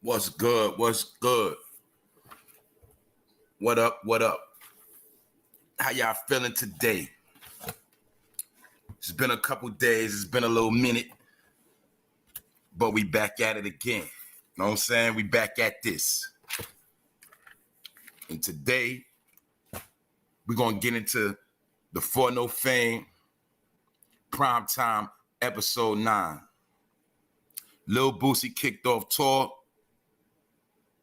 What's good? What's good? What up? What up? How y'all feeling today? It's been a couple days. It's been a little minute. But we back at it again. You know what I'm saying? We back at this. And today, we're going to get into the 4NOFAME Primetime Episode 9. Lil Boosie kicked off tour.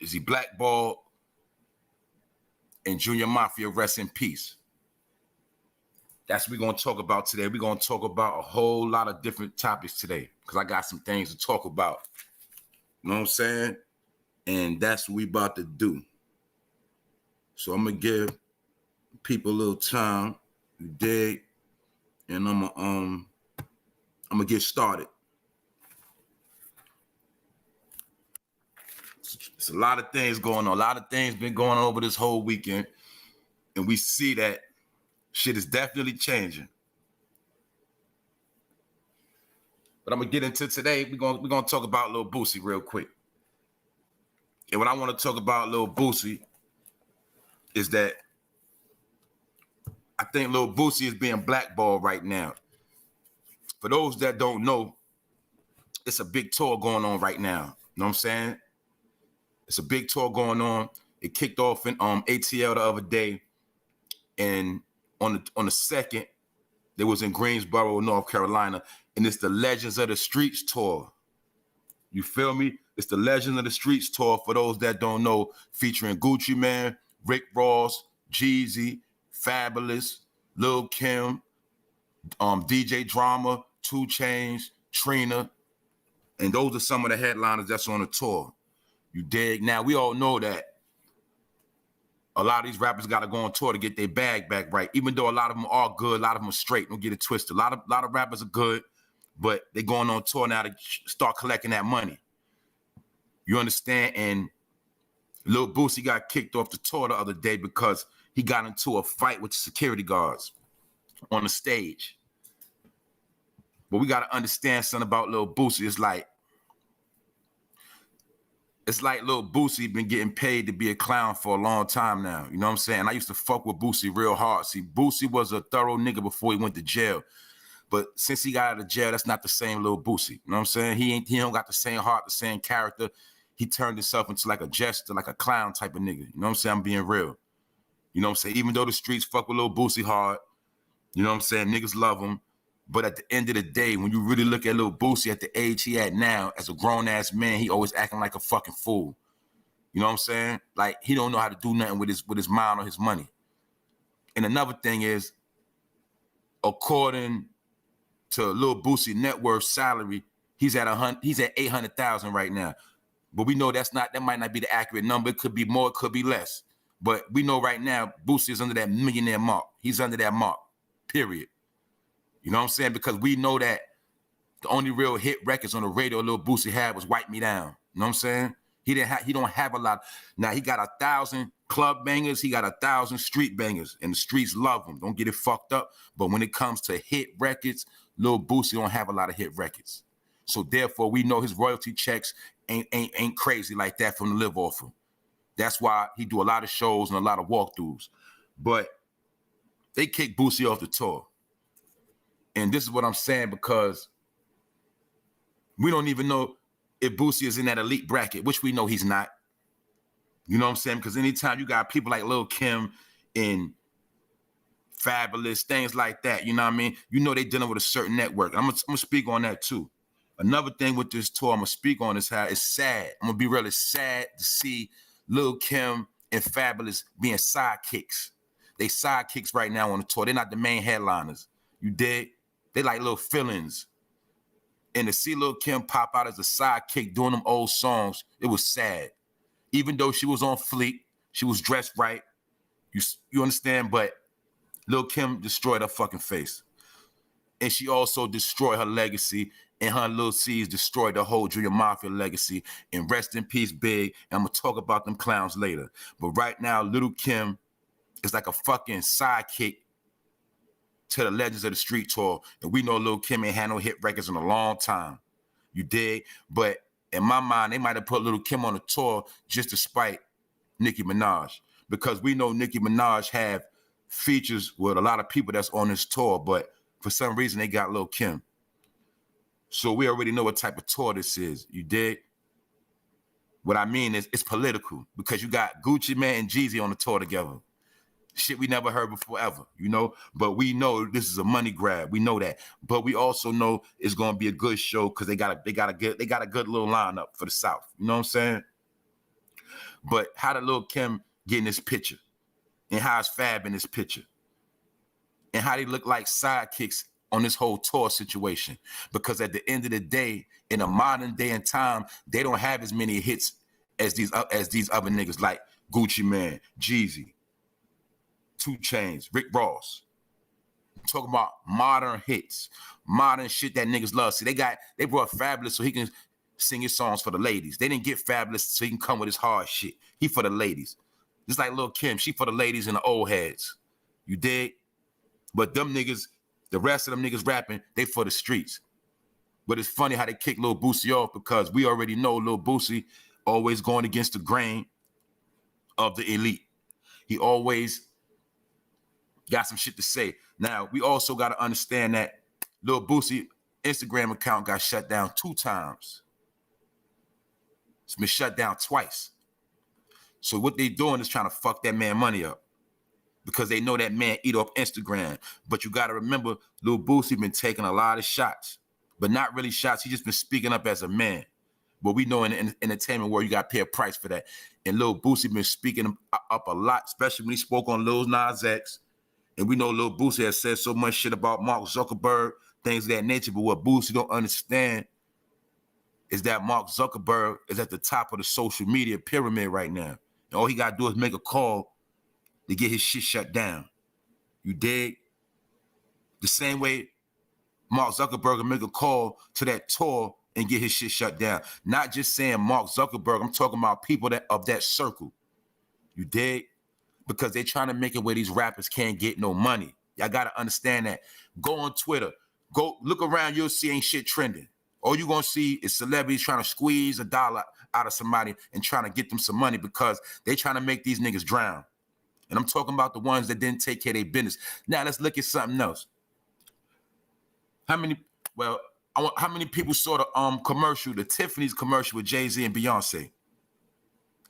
Is he blackballed? And Junior Mafia, rest in peace. That's what we're going to talk about today. We're going to talk about a whole lot of different topics today because I got some things to talk about. You know what I'm saying? And that's what we about to do. So I'm going to give people a little time. You dig? And I'm going to get started. It's a lot of things going on. A lot of things been going on over this whole weekend. And we see that shit is definitely changing. But I'm going to get into today. We're going to talk about Lil Boosie real quick. And what I want to talk about Lil Boosie is that I think Lil Boosie is being blackballed right now. For those that don't know, it's a big tour going on right now. You know what I'm saying? It's a big tour going on. It kicked off in ATL the other day. And on the second, they was in Greensboro, North Carolina. And it's the Legends of the Streets tour. You feel me? It's the Legends of the Streets tour, for those that don't know, featuring Gucci Mane, Rick Ross, Jeezy, Fabulous, Lil Kim, DJ Drama, 2 Chainz, Trina. And those are some of the headliners that's on the tour. You dig? Now, we all know that a lot of these rappers got to go on tour to get their bag back right, even though a lot of them are good, a lot of them are straight. Don't get it twisted. A lot of rappers are good, but they're going on tour now to start collecting that money. You understand? And Lil Boosie got kicked off the tour the other day because he got into a fight with the security guards on the stage. But we got to understand something about Lil Boosie. It's like Lil Boosie been getting paid to be a clown for a long time now. You know what I'm saying? I used to fuck with Boosie real hard. See, Boosie was a thorough nigga before he went to jail. But since he got out of jail, that's not the same Lil Boosie. You know what I'm saying? He don't got the same heart, the same character. He turned himself into like a jester, like a clown type of nigga. You know what I'm saying? I'm being real. You know what I'm saying? Even though the streets fuck with Lil Boosie hard, you know what I'm saying? Niggas love him. But at the end of the day, when you really look at Lil Boosie at the age he at now, as a grown-ass man, he always acting like a fucking fool. You know what I'm saying? Like, he don't know how to do nothing with his mind or his money. And another thing is, according to Lil Boosie net worth salary, he's at 800,000 right now. But we know that might not be the accurate number. It could be more, it could be less. But we know right now, Boosie is under that millionaire mark. He's under that mark, period. You know what I'm saying? Because we know that the only real hit records on the radio Lil Boosie had was Wipe Me Down. You know what I'm saying? He don't have a lot. Now, he got 1,000 club bangers. He got 1,000 street bangers. And the streets love him. Don't get it fucked up. But when it comes to hit records, Lil Boosie don't have a lot of hit records. So, therefore, we know his royalty checks ain't crazy like that from the live off of. That's why he do a lot of shows and a lot of walkthroughs. But they kicked Boosie off the tour. And this is what I'm saying, because we don't even know if Boosie is in that elite bracket, which we know he's not. You know what I'm saying? Because anytime you got people like Lil Kim and Fabulous, things like that, you know what I mean? You know they dealing with a certain network. I'm gonna speak on that too. Another thing with this tour I'm going to speak on is how it's sad. I'm going to be really sad to see Lil Kim and Fabulous being sidekicks. They sidekicks right now on the tour. They're not the main headliners. You dig? They like little fill-ins. And to see Lil Kim pop out as a sidekick doing them old songs, it was sad. Even though she was on fleek, she was dressed right. You understand? But Lil Kim destroyed her fucking face. And she also destroyed her legacy, and her Lil C's destroyed the whole Junior Mafia legacy. And rest in peace, Big. And I'm going to talk about them clowns later. But right now, Lil Kim is like a fucking sidekick to the Legends of the Street tour. And we know Lil Kim ain't had no hit records in a long time. You dig? But in my mind, they might have put Lil Kim on a tour just to spite Nicki Minaj, because we know Nicki Minaj have features with a lot of people that's on this tour, but for some reason they got Lil Kim. So we already know what type of tour this is. You dig? What I mean is it's political, because you got Gucci Mane and Jeezy on the tour together. Shit we never heard before ever, you know? But we know this is a money grab. We know that. But we also know it's gonna be a good show because they got a good little lineup for the South. You know what I'm saying? But how did Lil Kim get in this picture? And how is Fab in this picture? And how they look like sidekicks on this whole tour situation? Because at the end of the day, in a modern day and time, they don't have as many hits as these other niggas like Gucci Mane, Jeezy, 2 Chainz, Rick Ross. I'm talking about modern hits, modern shit that niggas love. See, they brought Fabulous so he can sing his songs for the ladies. They didn't get Fabulous so he can come with his hard shit. He for the ladies. Just like Lil Kim, she for the ladies and the old heads. You dig? But them niggas, the rest of them niggas rapping, they for the streets. But it's funny how they kick Lil Boosie off, because we already know Lil Boosie always going against the grain of the elite. He always got some shit to say. Now, we also got to understand that Lil Boosie Instagram account got shut down 2 times. It's been shut down twice. So what they doing is trying to fuck that man money up, because they know that man eat off Instagram. But you got to remember, Lil Boosie been taking a lot of shots, but not really shots. He just been speaking up as a man. But we know in the entertainment world, you got to pay a price for that. And Lil Boosie been speaking up a lot, especially when he spoke on Lil Nas X. And we know Lil Boosie has said so much shit about Mark Zuckerberg, things of that nature. But what Boosie don't understand is that Mark Zuckerberg is at the top of the social media pyramid right now. And all he got to do is make a call to get his shit shut down. You dig? The same way Mark Zuckerberg will make a call to that tour and get his shit shut down. Not just saying Mark Zuckerberg, I'm talking about people of that circle. You dig? Because they trying to make it where these rappers can't get no money. Y'all got to understand that. Go on Twitter. Go look around, you'll see ain't shit trending. All you're going to see is celebrities trying to squeeze a dollar out of somebody and trying to get them some money, because they trying to make these niggas drown. And I'm talking about the ones that didn't take care of their business. Now let's look at something else. How many people saw the commercial, the Tiffany's commercial with Jay-Z and Beyonce?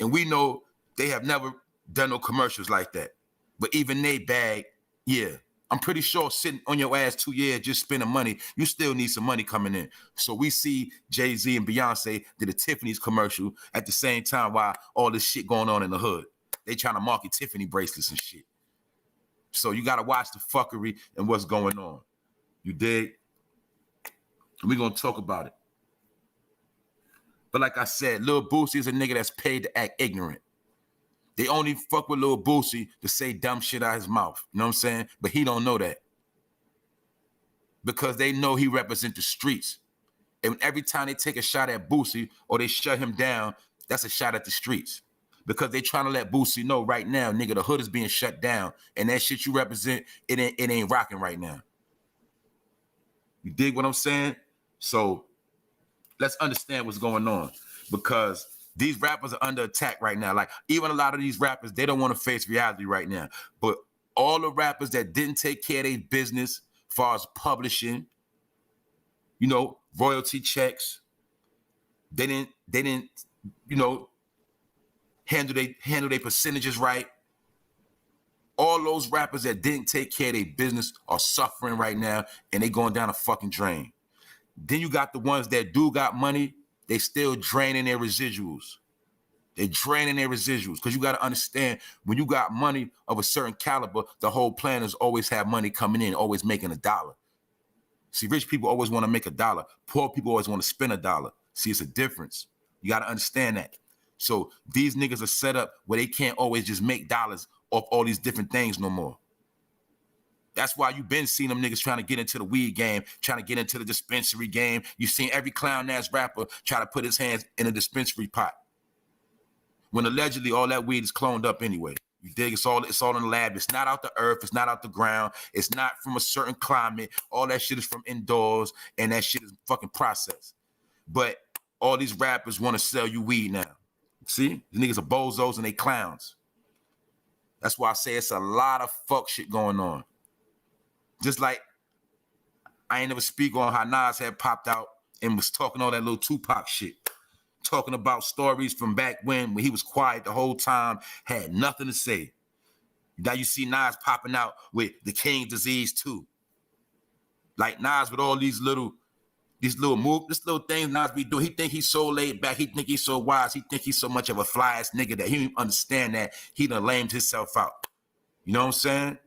And we know they have never done no commercials like that. But even they bag, yeah. I'm pretty sure sitting on your ass 2 years just spending money, you still need some money coming in. So we see Jay-Z and Beyonce did a Tiffany's commercial at the same time while all this shit going on in the hood. They trying to market Tiffany bracelets and shit. So you got to watch the fuckery and what's going on. You dig? We're going to talk about it. But like I said, Lil Boosie is a nigga that's paid to act ignorant. They only fuck with Lil Boosie to say dumb shit out his mouth. You know what I'm saying? But he don't know that. Because they know he represents the streets. And every time they take a shot at Boosie or they shut him down, that's a shot at the streets. Because they trying to let Boosie know right now, nigga, the hood is being shut down. And that shit you represent, it ain't rocking right now. You dig what I'm saying? So let's understand what's going on. Because these rappers are under attack right now. Like, even a lot of these rappers, they don't want to face reality right now. But all the rappers that didn't take care of their business as far as publishing, you know, royalty checks, they didn't, you know, handle their percentages right. All those rappers that didn't take care of their business are suffering right now, and they going down a fucking drain. Then you got the ones that do got money, they still draining their residuals. They're draining their residuals, because you got to understand, when you got money of a certain caliber, the whole plan is always have money coming in, always making a dollar. See, rich people always want to make a dollar. Poor people always want to spend a dollar. See, it's a difference. You got to understand that. So these niggas are set up where they can't always just make dollars off all these different things no more. That's why you've been seeing them niggas trying to get into the weed game, trying to get into the dispensary game. You've seen every clown-ass rapper try to put his hands in a dispensary pot, when allegedly all that weed is cloned up anyway. You dig? It's all in the lab. It's not out the earth. It's not out the ground. It's not from a certain climate. All that shit is from indoors, and that shit is fucking processed. But All these rappers want to sell you weed now. See? These niggas are bozos and they clowns. That's why I say it's a lot of fuck shit going on. Just like I ain't never speak on how Nas had popped out and was talking all that little Tupac shit. Talking about stories from back when he was quiet the whole time, had nothing to say. Now you see Nas popping out with the King's disease too. Like Nas with all these little things Nas be doing. He think he's so laid back. He think he's so wise. He think he's so much of a fly ass nigga that he don't understand that he done lamed himself out. You know what I'm saying?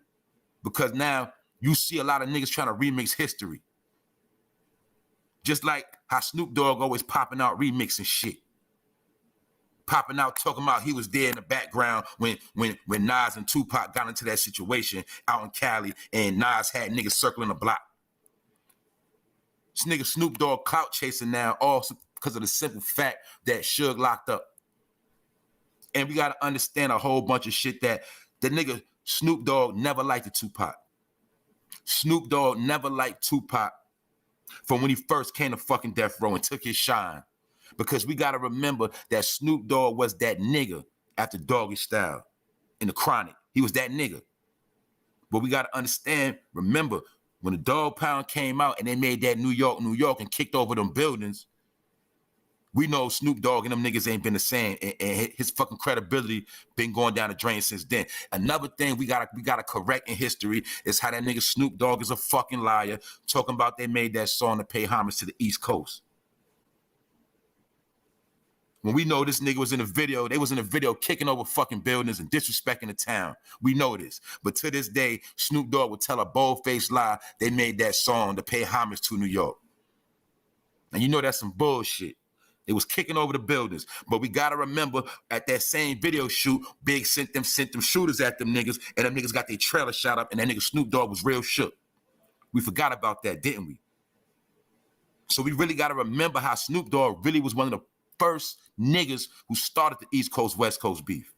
Because now you see a lot of niggas trying to remix history. Just like how Snoop Dogg always popping out remixing shit. Popping out talking about he was there in the background when Nas and Tupac got into that situation out in Cali and Nas had niggas circling the block. This nigga Snoop Dogg clout chasing now all because of the simple fact that Suge locked up. And we got to understand a whole bunch of shit that the nigga Snoop Dogg never liked the Tupac. Snoop Dogg never liked Tupac from when he first came to fucking Death Row and took his shine. Because we got to remember that Snoop Dogg was that nigga after Doggy Style in the Chronic. He was that nigga. But we got to understand, remember, when the Dog Pound came out and they made that New York, and kicked over them buildings, we know Snoop Dogg and them niggas ain't been the same, and his fucking credibility been going down the drain since then. Another thing we gotta correct in history is how that nigga Snoop Dogg is a fucking liar, talking about they made that song to pay homage to the East Coast. When we know this nigga was in a video, they was in a video kicking over fucking buildings and disrespecting the town. We know this. But to this day, Snoop Dogg would tell a bold-faced lie they made that song to pay homage to New York. And you know that's some bullshit. It was kicking over the buildings. But we got to remember, at that same video shoot, Big sent them shooters at them niggas, and them niggas got their trailer shot up, and that nigga Snoop Dogg was real shook. We forgot about that, didn't we? So we really got to remember how Snoop Dogg really was one of the first niggas who started the East Coast, West Coast beef.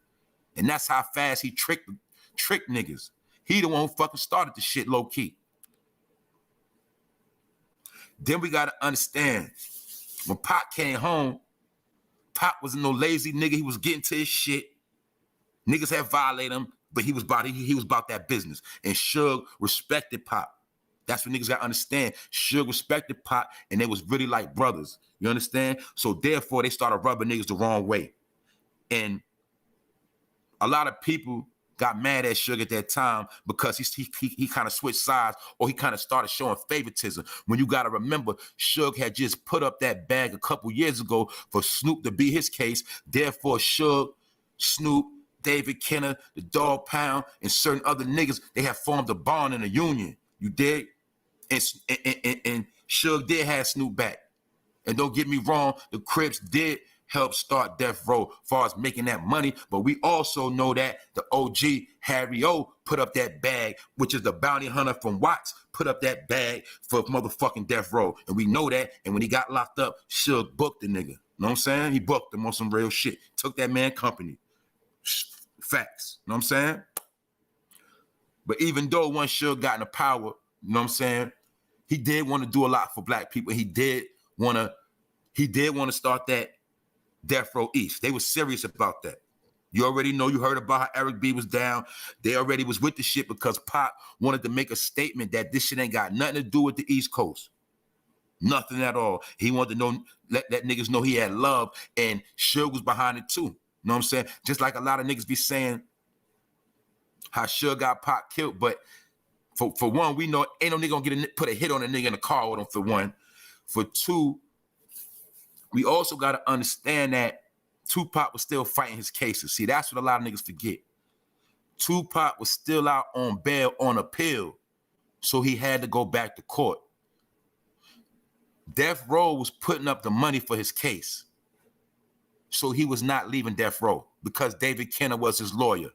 And that's how fast he tricked niggas. He the one who fucking started the shit low key. Then we got to understand, when Pac came home, Pac wasn't no lazy nigga. He was getting to his shit. Niggas had violated him, but he was about that business. And Suge respected Pac. That's what niggas got to understand. Suge respected Pac, and they was really like brothers. You understand? So therefore, they started rubbing niggas the wrong way. And a lot of people got mad at Suge at that time because he kind of switched sides, or he kind of started showing favoritism. When you got to remember, Suge had just put up that bag a couple years ago for Snoop to be his case. Therefore, Suge, Snoop, David Kenner, the Dog Pound, and certain other niggas, they have formed a bond in a union. You dig? And Suge did have Snoop back. And don't get me wrong, the Crips did help start Death Row as far as making that money. But we also know that the OG, Harry O, put up that bag, which is the bounty hunter from Watts, put up that bag for motherfucking Death Row. And we know that. And when he got locked up, Suge booked the nigga. You know what I'm saying? He booked him on some real shit. Took that man company. Facts. You know what I'm saying? But even though once Suge got into power, you know what I'm saying, he did want to do a lot for black people. He did want to start that Death Row East. They were serious about that. You already know, you heard about how Eric B was down. They already was with the shit because Pac wanted to make a statement that this shit ain't got nothing to do with the East Coast. Nothing at all. He wanted to know, let niggas know he had love, and Suge was behind it too. You know what I'm saying? Just like a lot of niggas be saying how Suge got Pac killed, but for one, we know ain't no nigga gonna put a hit on a nigga in the car with him, for one. For two, we also got to understand that Tupac was still fighting his cases. See, that's what a lot of niggas forget. Tupac was still out on bail on appeal, so he had to go back to court. Death Row was putting up the money for his case, so he was not leaving Death Row because David Kenner was his lawyer.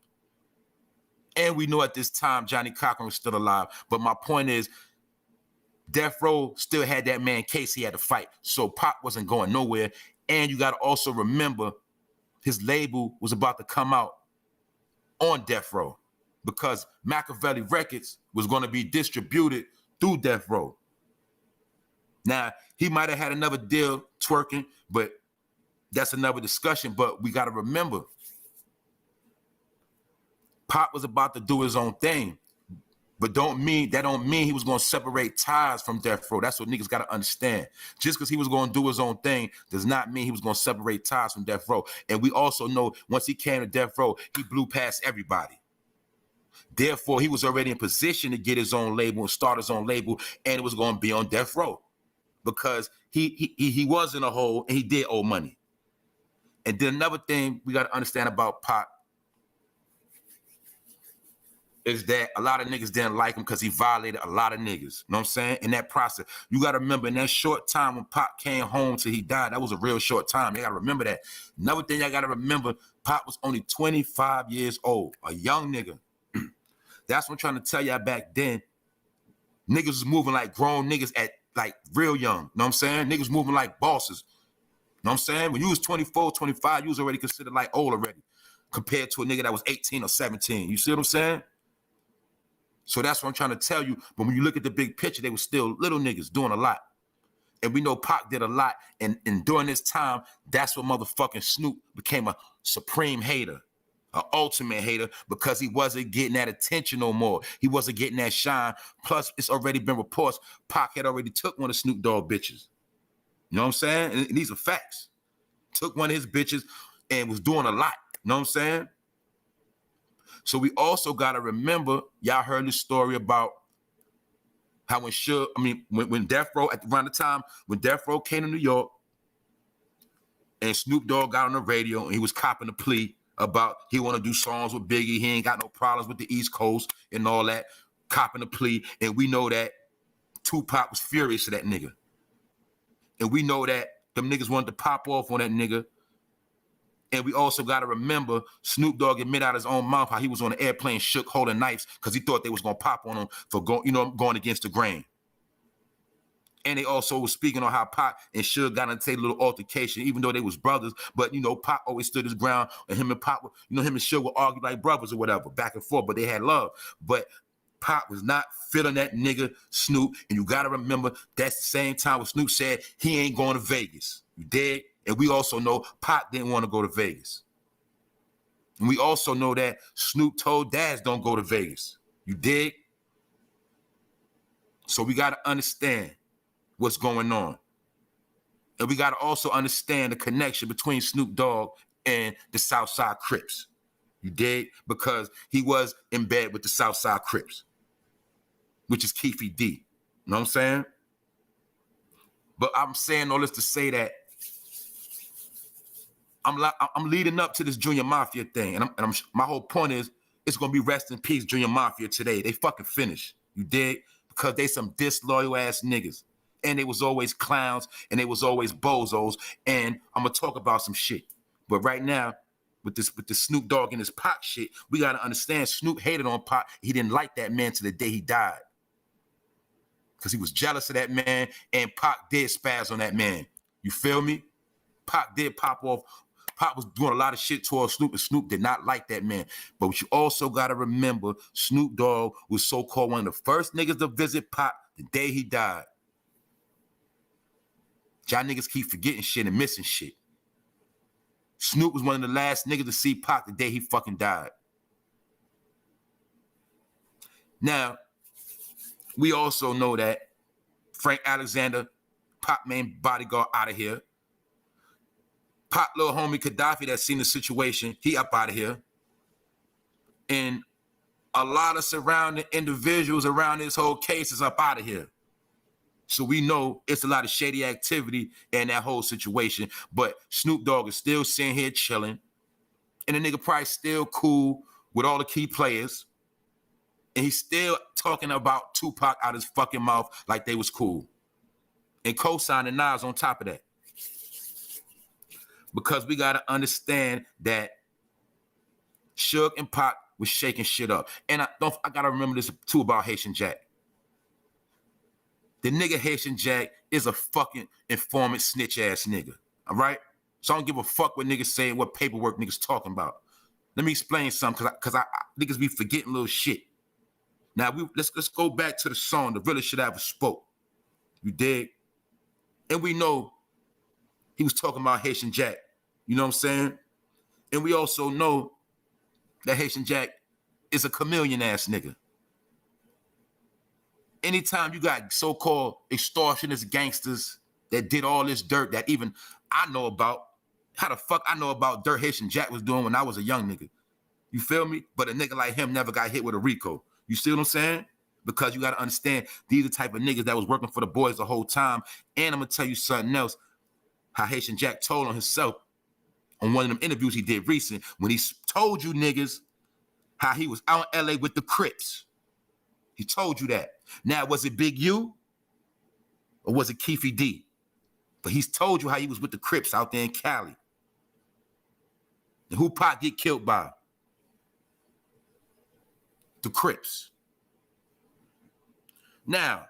And we know at this time Johnny Cochran was still alive. But my point is, Death Row still had that man case he had to fight. So Pac wasn't going nowhere. And you got to also remember, his label was about to come out on Death Row because Machiavelli Records was going to be distributed through Death Row. Now, he might have had another deal twerking, but that's another discussion. But we got to remember, Pac was about to do his own thing. But that don't mean he was going to separate ties from Death Row. That's what niggas got to understand. Just because he was going to do his own thing does not mean he was going to separate ties from Death Row. And we also know once he came to Death Row, he blew past everybody. Therefore, he was already in position to get his own label and start his own label, and it was going to be on Death Row because he was in a hole and he did owe money. And then another thing we got to understand about Pac is that a lot of niggas didn't like him because he violated a lot of niggas. You know what I'm saying? In that process. You got to remember, in that short time when Pac came home till he died, that was a real short time. You got to remember that. Another thing y'all got to remember, Pac was only 25 years old, a young nigga. That's what I'm trying to tell y'all back then. Niggas was moving like grown niggas at like real young. You know what I'm saying? Niggas moving like bosses. You know what I'm saying? When you was 24, 25, you was already considered like old already compared to a nigga that was 18 or 17. You see what I'm saying? So that's what I'm trying to tell you. But when you look at the big picture, they were still little niggas doing a lot. And we know Pac did a lot. And during this time, that's when motherfucking Snoop became a supreme hater, an ultimate hater, because he wasn't getting that attention no more. He wasn't getting that shine. Plus, it's already been reports Pac had already took one of Snoop Dogg bitches. You know what I'm saying? And these are facts. Took one of his bitches and was doing a lot. You know what I'm saying? So we also got to remember, y'all heard this story about how when Death Row, around the time when Death Row came to New York and Snoop Dogg got on the radio and he was copping a plea about he want to do songs with Biggie. He ain't got no problems with the East Coast and all that, copping a plea. And we know that Tupac was furious to that nigga. And we know that them niggas wanted to pop off on that nigga. And we also got to remember Snoop Dogg admitted out his own mouth how he was on an airplane shook holding knives because he thought they was going to pop on him for going against the grain. And they also was speaking on how Pac and Suge got into a little altercation, even though they was brothers. But, Pac always stood his ground, and him and Pac, him and Suge would argue like brothers or whatever, back and forth, but they had love. But Pac was not feeling that nigga Snoop, and you got to remember that's the same time when Snoop said he ain't going to Vegas. You dig? And we also know Pac didn't want to go to Vegas. And we also know that Snoop told Daz don't go to Vegas. You dig? So we got to understand what's going on. And we got to also understand the connection between Snoop Dogg and the Southside Crips. You dig? Because he was in bed with the Southside Crips, which is Keefy D. You know what I'm saying? But I'm saying all this to say that I'm leading up to this Junior Mafia thing. And my whole point is it's going to be rest in peace, Junior Mafia today. They fucking finished. You dig? Because they some disloyal ass niggas. And they was always clowns and they was always bozos. And I'm going to talk about some shit. But right now, with the Snoop Dogg and his Pac shit, we got to understand Snoop hated on Pac. He didn't like that man to the day he died. Because he was jealous of that man, and Pac did spaz on that man. You feel me? Pac did pop off. Pac was doing a lot of shit towards Snoop, and Snoop did not like that man. But what you also got to remember, Snoop Dogg was so-called one of the first niggas to visit Pac the day he died. Y'all niggas keep forgetting shit and missing shit. Snoop was one of the last niggas to see Pac the day he fucking died. Now, we also know that Frank Alexander, Pac main bodyguard, out of here. Pac little homie Gaddafi that seen the situation, he up out of here. And a lot of surrounding individuals around this whole case is up out of here. So we know it's a lot of shady activity in that whole situation. But Snoop Dogg is still sitting here chilling. And the nigga probably still cool with all the key players. And he's still talking about Tupac out his fucking mouth like they was cool. And co-signing Nas on top of that. Because we got to understand that Suge and Pac was shaking shit up. And I got to remember this too about Haitian Jack. The nigga Haitian Jack is a fucking informant snitch ass nigga. All right? So I don't give a fuck what niggas saying, what paperwork niggas talking about. Let me explain something, because I niggas be forgetting little shit. Now let's go back to the song, The Realest Shit I Ever Spoke. You dig? And we know he was talking about Haitian Jack. You know what I'm saying? And we also know that Haitian Jack is a chameleon ass nigga. Anytime you got so-called extortionist gangsters that did all this dirt that even I know about, how the fuck I know about dirt Haitian Jack was doing when I was a young nigga? You feel me? But a nigga like him never got hit with a RICO. You see what I'm saying? Because you got to understand, these are the type of niggas that was working for the boys the whole time. And I'm going to tell you something else, how Haitian Jack told on himself on one of them interviews he did recent, when he told you niggas how he was out in LA with the Crips. He told you that. Now, was it Big U or was it Keefy D? But he's told you how he was with the Crips out there in Cali. And who Pac get killed by? The Crips. Now,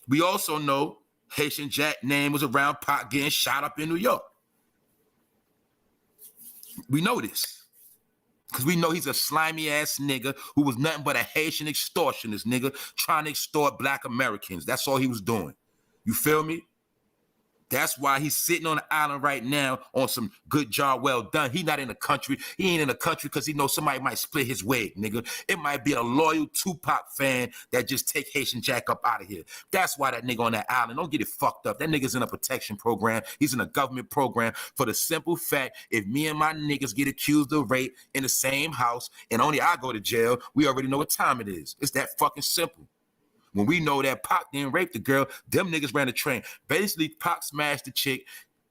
we also know Haitian Jack name was around Pac getting shot up in New York. We know this. Because we know he's a slimy ass nigga who was nothing but a Haitian extortionist nigga trying to extort black Americans. That's all he was doing. You feel me? That's why he's sitting on the island right now on some good job well done. He not in the country. He ain't in the country because he knows somebody might split his wig, nigga. It might be a loyal Tupac fan that just take Haitian Jack up out of here. That's why that nigga on that island. Don't get it fucked up. That nigga's in a protection program. He's in a government program for the simple fact, if me and my niggas get accused of rape in the same house and only I go to jail, we already know what time it is. It's that fucking simple. When we know that Pac didn't rape the girl, them niggas ran the train. Basically, Pac smashed the chick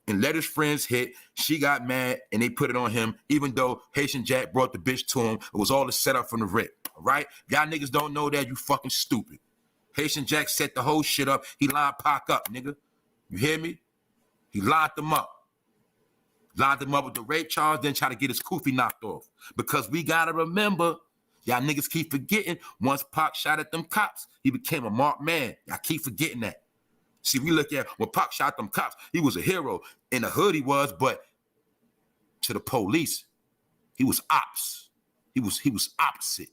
and let his friends hit. She got mad and they put it on him, even though Haitian Jack brought the bitch to him. It was all a setup from the rip, all right? Y'all niggas don't know that, you fucking stupid. Haitian Jack set the whole shit up. He lined Pac up, nigga. You hear me? He lined them up. Lined him up with the rape charge, then try to get his kufi knocked off. Because we gotta remember, y'all niggas keep forgetting, once Pac shot at them cops, he became a marked man. Y'all keep forgetting that. See, we look at when Pac shot them cops, he was a hero. In the hood he was, but to the police, he was ops. He was opposite.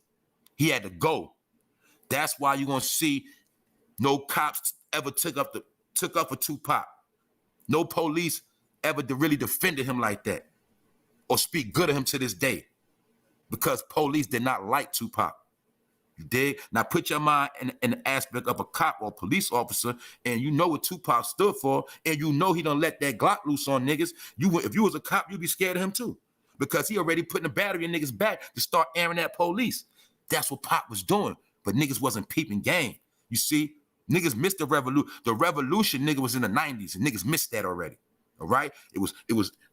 He had to go. That's why you're gonna see no cops ever took up for Tupac. No police ever really defended him like that or speak good of him to this day. Because police did not like Tupac. You dig? Now put your mind in the aspect of a cop or a police officer, and you know what Tupac stood for, and you know he done let that Glock loose on niggas. If you was a cop, you'd be scared of him too. Because he already putting a battery in niggas' back to start airing at police. That's what Pac was doing. But niggas wasn't peeping game. You see, niggas missed the revolution. The revolution, nigga, was in the 90s, and niggas missed that already. All right? It was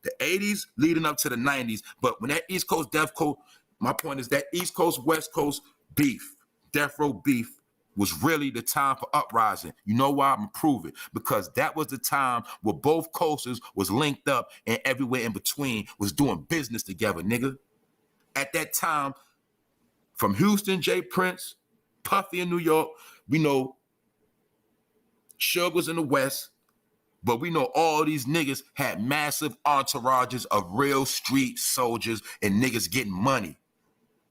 the 80s leading up to the 90s. But when that East Coast, Death Coast, my point is that East Coast, West Coast beef, death row beef, was really the time for uprising. You know why? I'm gonna prove it. Because that was the time where both coasters was linked up and everywhere in between was doing business together, nigga. At that time, from Houston, J. Prince, Puffy in New York, we know Suge was in the West, but we know all these niggas had massive entourages of real street soldiers and niggas getting money.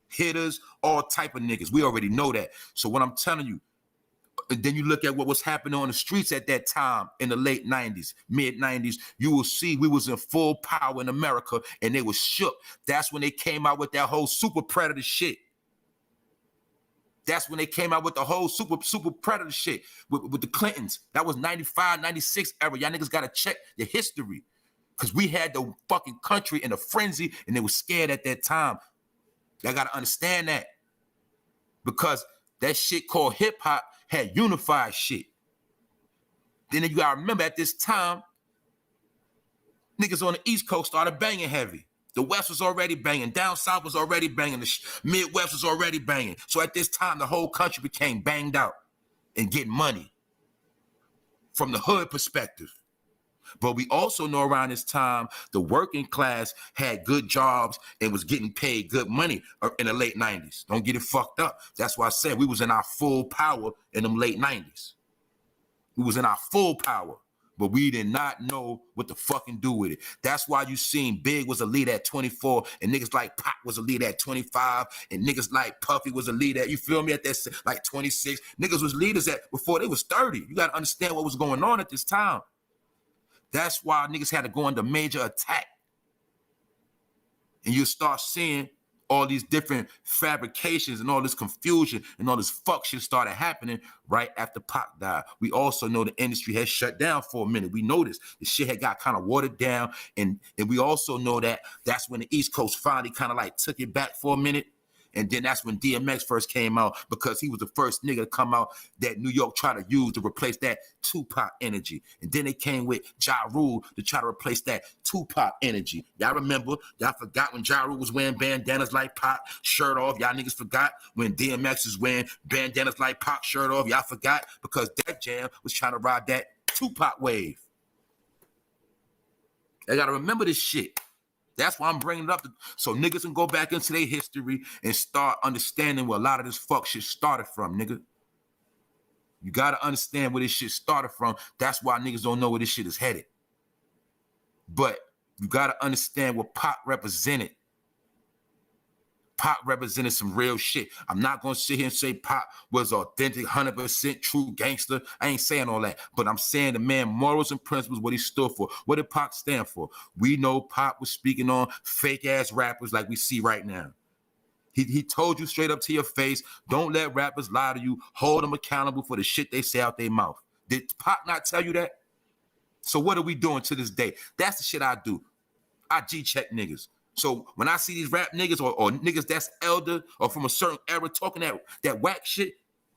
Hitters, all type of niggas. We already know that. So what I'm telling you, then you look at what was happening on the streets at that time in the late 90s, mid 90s, you will see we was in full power in America and they was shook. That's when they came out with that whole super predator shit. That's when they came out with the whole super predator shit with the Clintons. That was 95, 96 era. Y'all niggas got to check your history. Because we had the fucking country in a frenzy and they were scared at that time. Y'all got to understand that. Because that shit called hip hop had unified shit. Then you got to remember at this time, niggas on the East Coast started banging heavy. The West was already banging. Down South was already banging. The Midwest was already banging. So at this time, the whole country became banged out and getting money from the hood perspective. But we also know around this time, the working class had good jobs and was getting paid good money in the late 90s. Don't get it fucked up. That's why I said we was in our full power in them late 90s. We was in our full power, but we did not know what to fucking do with it. That's why you seen Big was a leader at 24 and niggas like Pac was a leader at 25 and niggas like Puffy was a leader at, you feel me, at that like 26. Niggas was leaders at before they was 30. You got to understand what was going on at this time. That's why niggas had to go under major attack. And you start seeing all these different fabrications and all this confusion and all this fuck shit started happening right after Pac died. We also know the industry had shut down for a minute. We noticed the shit had got kind of watered down. And we also know that that's when the East Coast finally kind of like took it back for a minute. And then that's when DMX first came out, because he was the first nigga to come out that New York tried to use to replace that Tupac energy. And then they came with Ja Rule to try to replace that Tupac energy. Y'all remember, y'all forgot when Ja Rule was wearing bandanas like Pac, shirt off. Y'all niggas forgot when DMX was wearing bandanas like Pac, shirt off. Y'all forgot because Def Jam was trying to ride that Tupac wave. I gotta remember this shit. That's why I'm bringing it up, so niggas can go back into their history and start understanding where a lot of this fuck shit started from, nigga. You gotta understand where this shit started from. That's why niggas don't know where this shit is headed. But you gotta understand what Pac represented. Pac represented some real shit. I'm not gonna sit here and say Pac was authentic, 100% true gangster. I ain't saying all that, but I'm saying the man morals and principles, what he stood for. What did Pac stand for? We know Pac was speaking on fake ass rappers like we see right now. He told you straight up to your face, don't let rappers lie to you. Hold them accountable for the shit they say out their mouth. Did Pac not tell you that? So what are we doing to this day? That's the shit I do. I G-check niggas. So when I see these rap niggas or niggas that's elder or from a certain era talking that whack shit,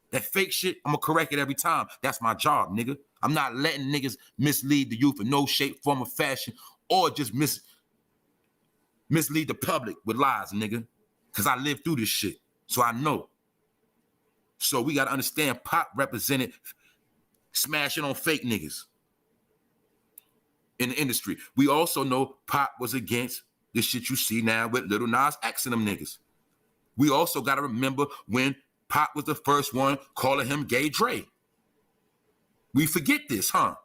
that fake shit, I'm gonna correct it every time. That's my job, nigga. I'm not letting niggas mislead the youth in no shape, form, or fashion, or just mislead the public with lies, nigga. Because I lived through this shit, so I know. So we gotta understand Pac represented smashing on fake niggas in the industry. We also know Pac was against this shit you see now with Lil Nas X and them niggas. We also got to remember when Pac was the first one calling him Gay Dre. We forget this, huh?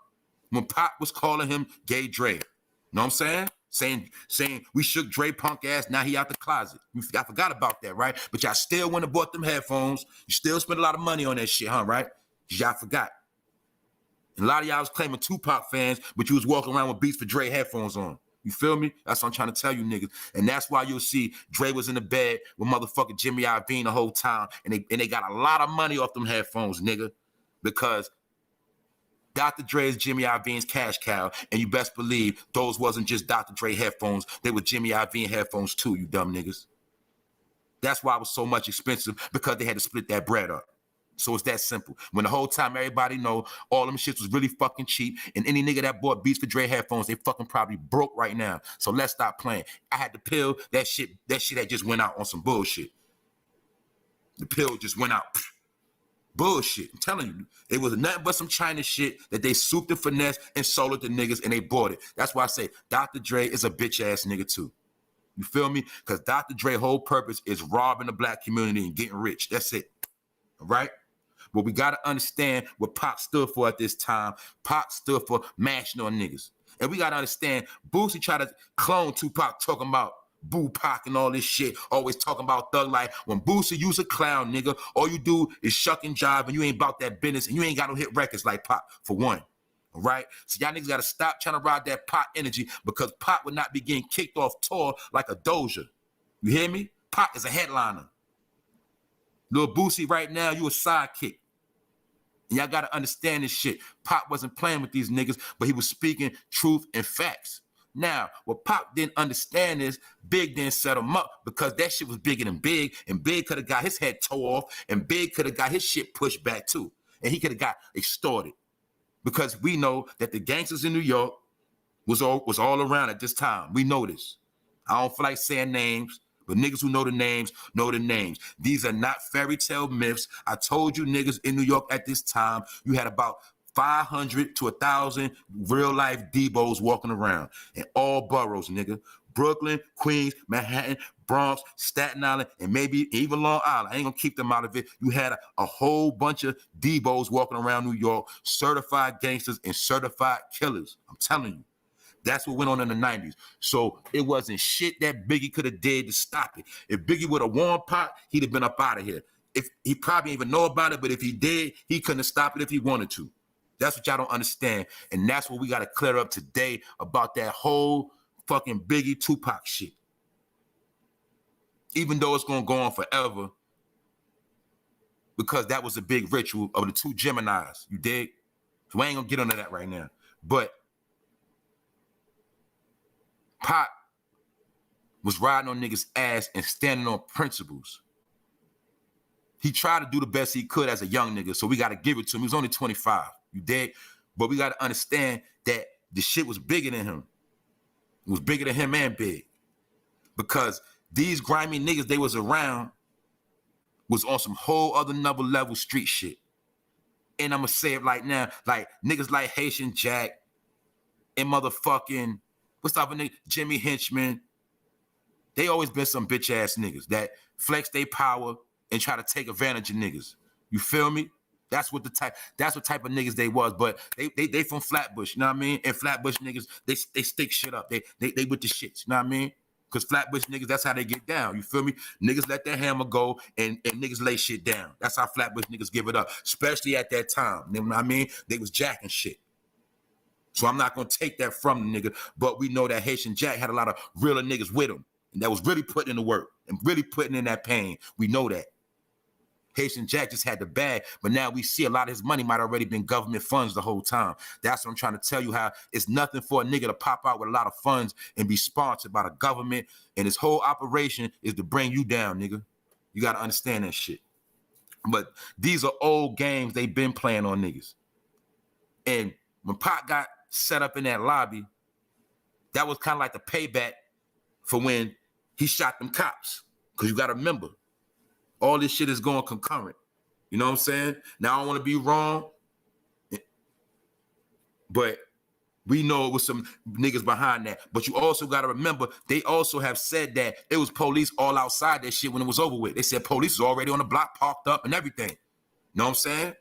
When Pac was calling him Gay Dre. Know what I'm saying? Saying we shook Dre punk ass, now he out the closet. I forgot about that, right? But y'all still went and bought them headphones. You still spent a lot of money on that shit, huh, right? Y'all forgot. And a lot of y'all was claiming Tupac fans, but you was walking around with Beats for Dre headphones on. You feel me? That's what I'm trying to tell you niggas. And that's why you'll see Dre was in the bed with motherfucking Jimmy Iovine the whole time. And they got a lot of money off them headphones, nigga. Because Dr. Dre is Jimmy Iovine's cash cow. And you best believe those wasn't just Dr. Dre headphones. They were Jimmy Iovine headphones too, you dumb niggas. That's why it was so much expensive, because they had to split that bread up. So it's that simple. When the whole time everybody know all them shits was really fucking cheap, and any nigga that bought Beats for Dre headphones, they fucking probably broke right now. So let's stop playing. I had the pill, that shit that just went out on some bullshit. The pill just went out. Bullshit. I'm telling you. It was nothing but some China shit that they souped and finesse and sold it to niggas and they bought it. That's why I say Dr. Dre is a bitch ass nigga too. You feel me? Because Dr. Dre's whole purpose is robbing the black community and getting rich. That's it. All right? But we got to understand what Pac stood for at this time. Pac stood for mashing on niggas. And we got to understand, Boosie tried to clone Tupac talking about Boo Pac and all this shit, always talking about thug life. When Boosie, you's a clown, nigga. All you do is shuck and jive, and you ain't about that business, and you ain't got no hit records like Pac, for one. All right? So y'all niggas got to stop trying to ride that Pac energy, because Pac would not be getting kicked off tour like a Doja. You hear me? Pac is a headliner. Lil Boosie right now, you a sidekick. And y'all got to understand this shit. Pac wasn't playing with these niggas, but he was speaking truth and facts. Now, what Pac didn't understand is Big didn't set him up, because that shit was bigger than Big, and Big could have got his head tore off, and Big could have got his shit pushed back too. And he could have got extorted. Because we know that the gangsters in New York was all around at this time. We know this. I don't feel like saying names, but niggas who know the names know the names. These are not fairy tale myths. I told you niggas in New York at this time, you had about 500 to 1,000 real life Debos walking around in all boroughs, nigga. Brooklyn, Queens, Manhattan, Bronx, Staten Island, and maybe even Long Island. I ain't gonna keep them out of it. You had a whole bunch of Debos walking around New York, certified gangsters and certified killers. I'm telling you. That's what went on in the 90s. So it wasn't shit that Biggie could have did to stop it. If Biggie would have warned Pac, he'd have been up out of here. If he probably didn't even know about it, but if he did, he couldn't have stopped it if he wanted to. That's what y'all don't understand. And that's what we got to clear up today about that whole fucking Biggie Tupac shit. Even though it's going to go on forever, because that was a big ritual of the two Geminis. You dig? So we ain't going to get into that right now. But Pac was riding on niggas' ass and standing on principles. He tried to do the best he could as a young nigga, so we got to give it to him. He was only 25, you dig? But we got to understand that the shit was bigger than him. It was bigger than him and Big. Because these grimy niggas they was around was on some whole other another level street shit. And I'm going to say it right now, like niggas like Haitian Jack and motherfucking, what's up with nigga, Jimmy Henchman. They always been some bitch ass niggas that flex their power and try to take advantage of niggas. You feel me? That's what type of niggas they was. But they from Flatbush, you know what I mean? And Flatbush niggas, they stick shit up. They with the shits, you know what I mean? Because Flatbush niggas, that's how they get down. You feel me? Niggas let their hammer go and niggas lay shit down. That's how Flatbush niggas give it up, especially at that time. You know what I mean? They was jacking shit. So I'm not going to take that from the nigga, but we know that Haitian Jack had a lot of realer niggas with him and that was really putting in the work and really putting in that pain. We know that. Haitian Jack just had the bag, but now we see a lot of his money might already been government funds the whole time. That's what I'm trying to tell you, how it's nothing for a nigga to pop out with a lot of funds and be sponsored by the government, and his whole operation is to bring you down, nigga. You got to understand that shit. But these are old games they been playing on niggas. And when Pac got set up in that lobby, that was kind of like the payback for when he shot them cops. Because you got to remember, all this shit is going concurrent. You know what I'm saying? Now, I don't want to be wrong, but we know it was some niggas behind that. But you also got to remember, they also have said that it was police all outside that shit when it was over with. They said police was already on the block, parked up and everything. You know what I'm saying?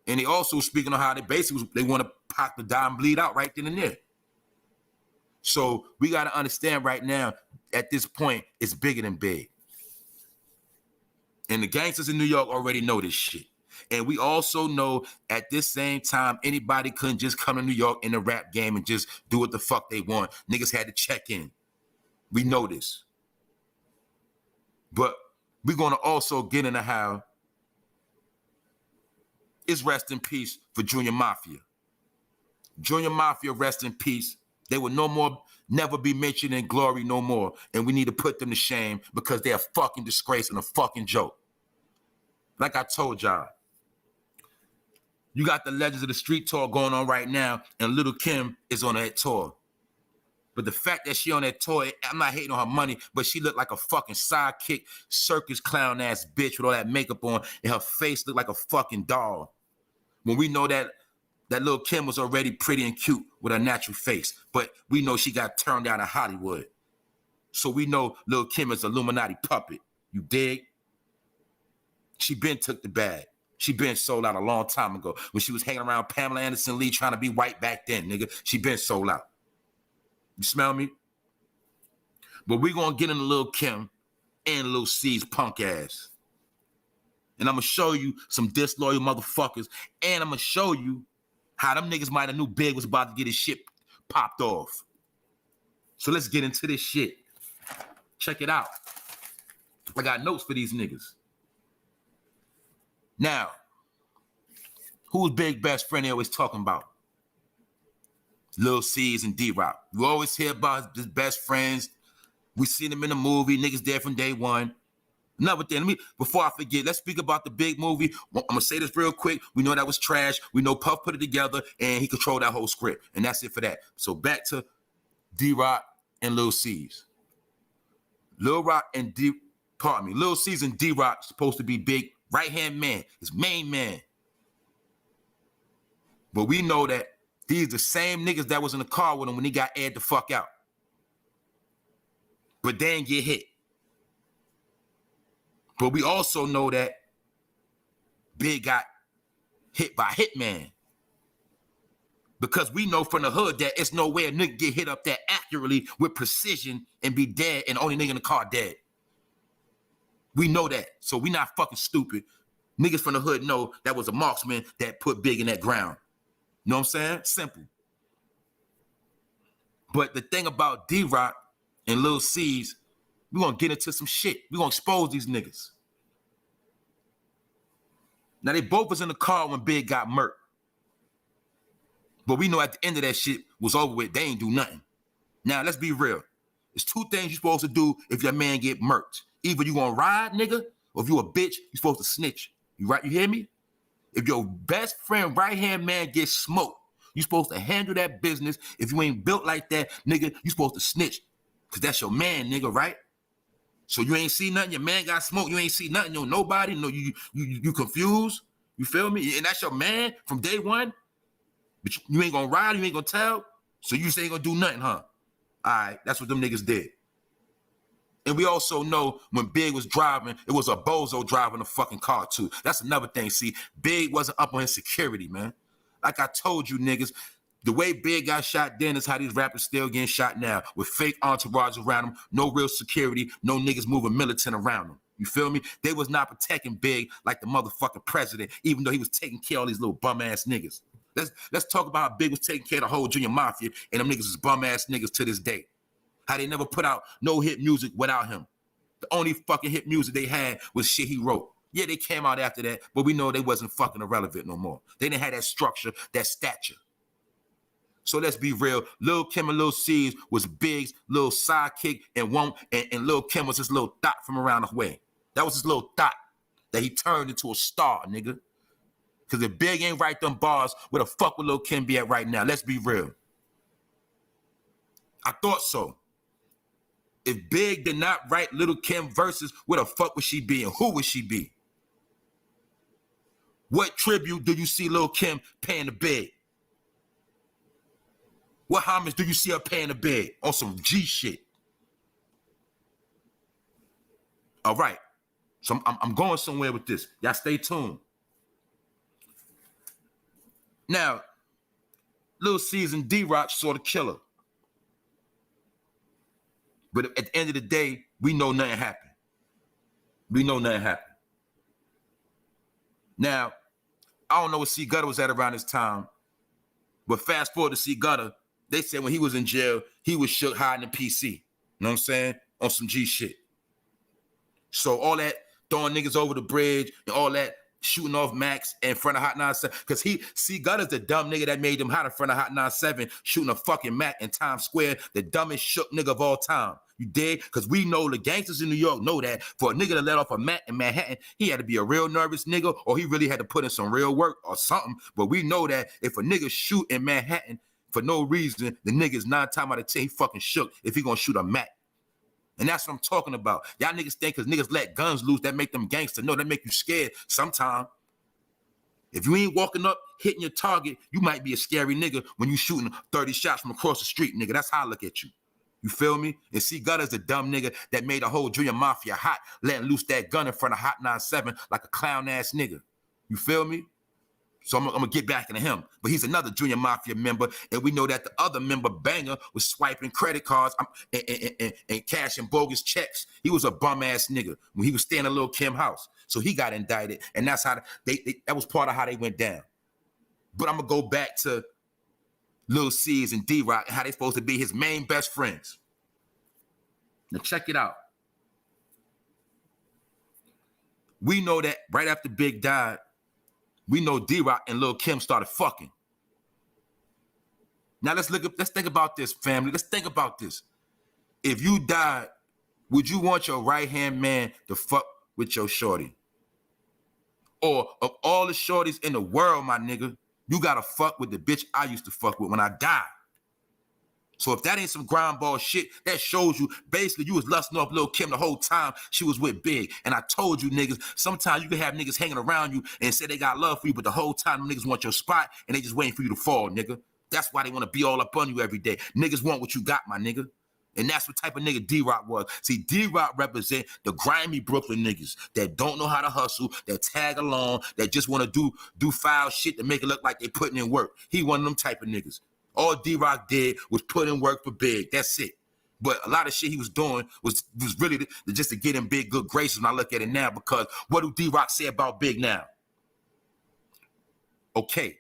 And they also speaking on how they basically they want to Pac to die and bleed out right then and there. So we got to understand right now, at this point, it's bigger than Big. And the gangsters in New York already know this shit. And we also know at this same time, anybody couldn't just come to New York in the rap game and just do what the fuck they want. Niggas had to check in. We know this. But we're going to also get into how it's rest in peace for Junior Mafia. Junior Mafia, rest in peace. They will never be mentioned in glory no more. And we need to put them to shame because they're a fucking disgrace and a fucking joke. Like I told y'all, you got the Legends of the Street tour going on right now, and Lil Kim is on that tour. But the fact that she on that tour, I'm not hating on her money, but she looked like a fucking sidekick, circus clown ass bitch with all that makeup on, and her face looked like a fucking doll. When we know that Lil Kim was already pretty and cute with her natural face, but we know she got turned down in Hollywood. So we know Lil Kim is an Illuminati puppet. You dig? She been took the bag. She been sold out a long time ago. When she was hanging around Pamela Anderson Lee trying to be white back then, nigga, she been sold out. You smell me? But we gonna get into Lil Kim and Lil C's punk ass. And I'm gonna show you some disloyal motherfuckers, and I'm gonna show you how them niggas might have knew Big was about to get his shit popped off. So let's get into this shit. Check it out. I got notes for these niggas. Now, who's Big best friend they always talking about? Lil C's and D-Rock. We always hear about his best friends. We seen him in the movie. Niggas there from day one. Another thing, before I forget, let's speak about the Big movie. I'm going to say this real quick. We know that was trash. We know Puff put it together, and he controlled that whole script. And that's it for that. So back to D-Rock and Lil C's. Lil C's and D-Rock supposed to be Big right-hand man, his main man. But we know that these the same niggas that was in the car with him when he got aired the fuck out. But they didn't get hit. But we also know that Big got hit by Hitman. Because we know from the hood that it's no way a nigga get hit up that accurately with precision and be dead and the only nigga in the car dead. We know that. So we not fucking stupid. Niggas from the hood know that was a marksman that put Big in that ground. You know what I'm saying? Simple. But the thing about D-Rock and Lil C's, we're going to get into some shit. We're going to expose these niggas. Now, they both was in the car when Big got murked. But we know at the end of that shit was over with. They ain't do nothing. Now, let's be real. There's two things you're supposed to do if your man get murked. Either you going to ride, nigga, or if you a bitch, you supposed to snitch. You right? You hear me? If your best friend, right-hand man gets smoked, you supposed to handle that business. If you ain't built like that, nigga, you supposed to snitch. Because that's your man, nigga, right? So you ain't see nothing. Your man got smoked. You ain't see nothing. You know, nobody. No, you confused. You feel me? And that's your man from day one. But you ain't going to ride. You ain't going to tell. So you just ain't going to do nothing, huh? All right. That's what them niggas did. And we also know when Big was driving, it was a bozo driving the fucking car too. That's another thing. See, Big wasn't up on his security, man. Like I told you niggas, the way Big got shot then is how these rappers still getting shot now, with fake entourage around them, no real security, no niggas moving militant around them. You feel me? They was not protecting Big like the motherfucking president, even though he was taking care of all these little bum-ass niggas. Let's talk about how Big was taking care of the whole Junior Mafia, and them niggas is bum-ass niggas to this day. How they never put out no hit music without him. The only fucking hit music they had was shit he wrote. Yeah, they came out after that, but we know they wasn't fucking irrelevant no more. They didn't have that structure, that stature. So let's be real. Lil Kim and Lil C's was Big's little sidekick, and Lil Kim was his little thot from around the way. That was his little thot that he turned into a star, nigga. Because if Big ain't write them bars, where the fuck would Lil Kim be at right now? Let's be real. I thought so. If Big did not write Lil Kim verses, where the fuck would she be and who would she be? What tribute do you see Lil Kim paying to Big? What homage do you see her paying to Big on some G shit? All right. So I'm going somewhere with this. Y'all stay tuned. Now, Lil C's and D-Rock saw the killer. But at the end of the day, we know nothing happened. We know nothing happened. Now, I don't know what C Gutter was at around this time, but fast forward to C Gutter, they said when he was in jail, he was shook hiding in PC. You know what I'm saying? On some G shit. So all that throwing niggas over the bridge and all that shooting off Max in front of Hot 97, because C Gutter's the dumb nigga that made him hot in front of Hot 97, shooting a fucking Mac in Times Square, the dumbest shook nigga of all time. You dig? Because we know the gangsters in New York know that for a nigga to let off a Mac in Manhattan, he had to be a real nervous nigga, or he really had to put in some real work or something. But we know that if a nigga shoot in Manhattan for no reason, the nigga's 9 times out of 10 he fucking shook if he gonna shoot a Mac. And that's what I'm talking about. Y'all niggas think because niggas let guns loose, that make them gangster. No, that make you scared sometime. If you ain't walking up, hitting your target, you might be a scary nigga when you shooting 30 shots from across the street, nigga. That's how I look at you. You feel me? And C Gutter's the dumb nigga that made the whole Junior Mafia hot, letting loose that gun in front of Hot 97 like a clown-ass nigga. You feel me? So I'm gonna get back into him. But he's another Junior Mafia member, and we know that the other member, Banger, was swiping credit cards and cashing bogus checks. He was a bum-ass nigga when he was staying in Lil Kim house. So he got indicted, and that's how that was part of how they went down. But I'm gonna go back to Lil C's and D-Rock and how they supposed to be his main best friends. Now check it out. We know that right after Big died, we know D-Rock and Lil Kim started fucking. Now let's think about this, family. Let's think about this. If you died, would you want your right-hand man to fuck with your shorty? Or of all the shorties in the world, my nigga, you gotta fuck with the bitch I used to fuck with when I died. So if that ain't some ground ball shit, that shows you basically you was lusting off Lil Kim the whole time she was with Big. And I told you niggas, sometimes you can have niggas hanging around you and say they got love for you, but the whole time them niggas want your spot and they just waiting for you to fall, nigga. That's why they want to be all up on you every day. Niggas want what you got, my nigga. And that's what type of nigga D-Rock was. See, D-Rock represent the grimy Brooklyn niggas that don't know how to hustle, that tag along, that just want to do foul shit to make it look like they putting in work. He one of them type of niggas. All D-Rock did was put in work for Big. That's it. But a lot of shit he was doing was really just to get in Big good graces when I look at it now, because what do D-Rock say about Big now? Okay.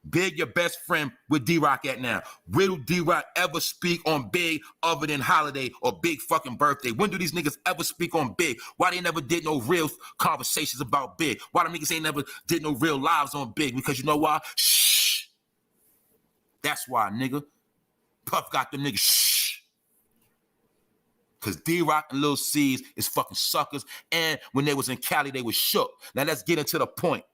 Big your best friend with D-Rock at now. Where do D-Rock ever speak on Big other than holiday or Big fucking birthday? When do these niggas ever speak on Big? Why they never did no real conversations about Big? Why the niggas ain't never did no real lives on Big? Because you know why? Shh. That's why, nigga. Puff got them niggas shh. Because D-Rock and Lil C's is fucking suckers. And when they was in Cali, they was shook. Now let's get into the point.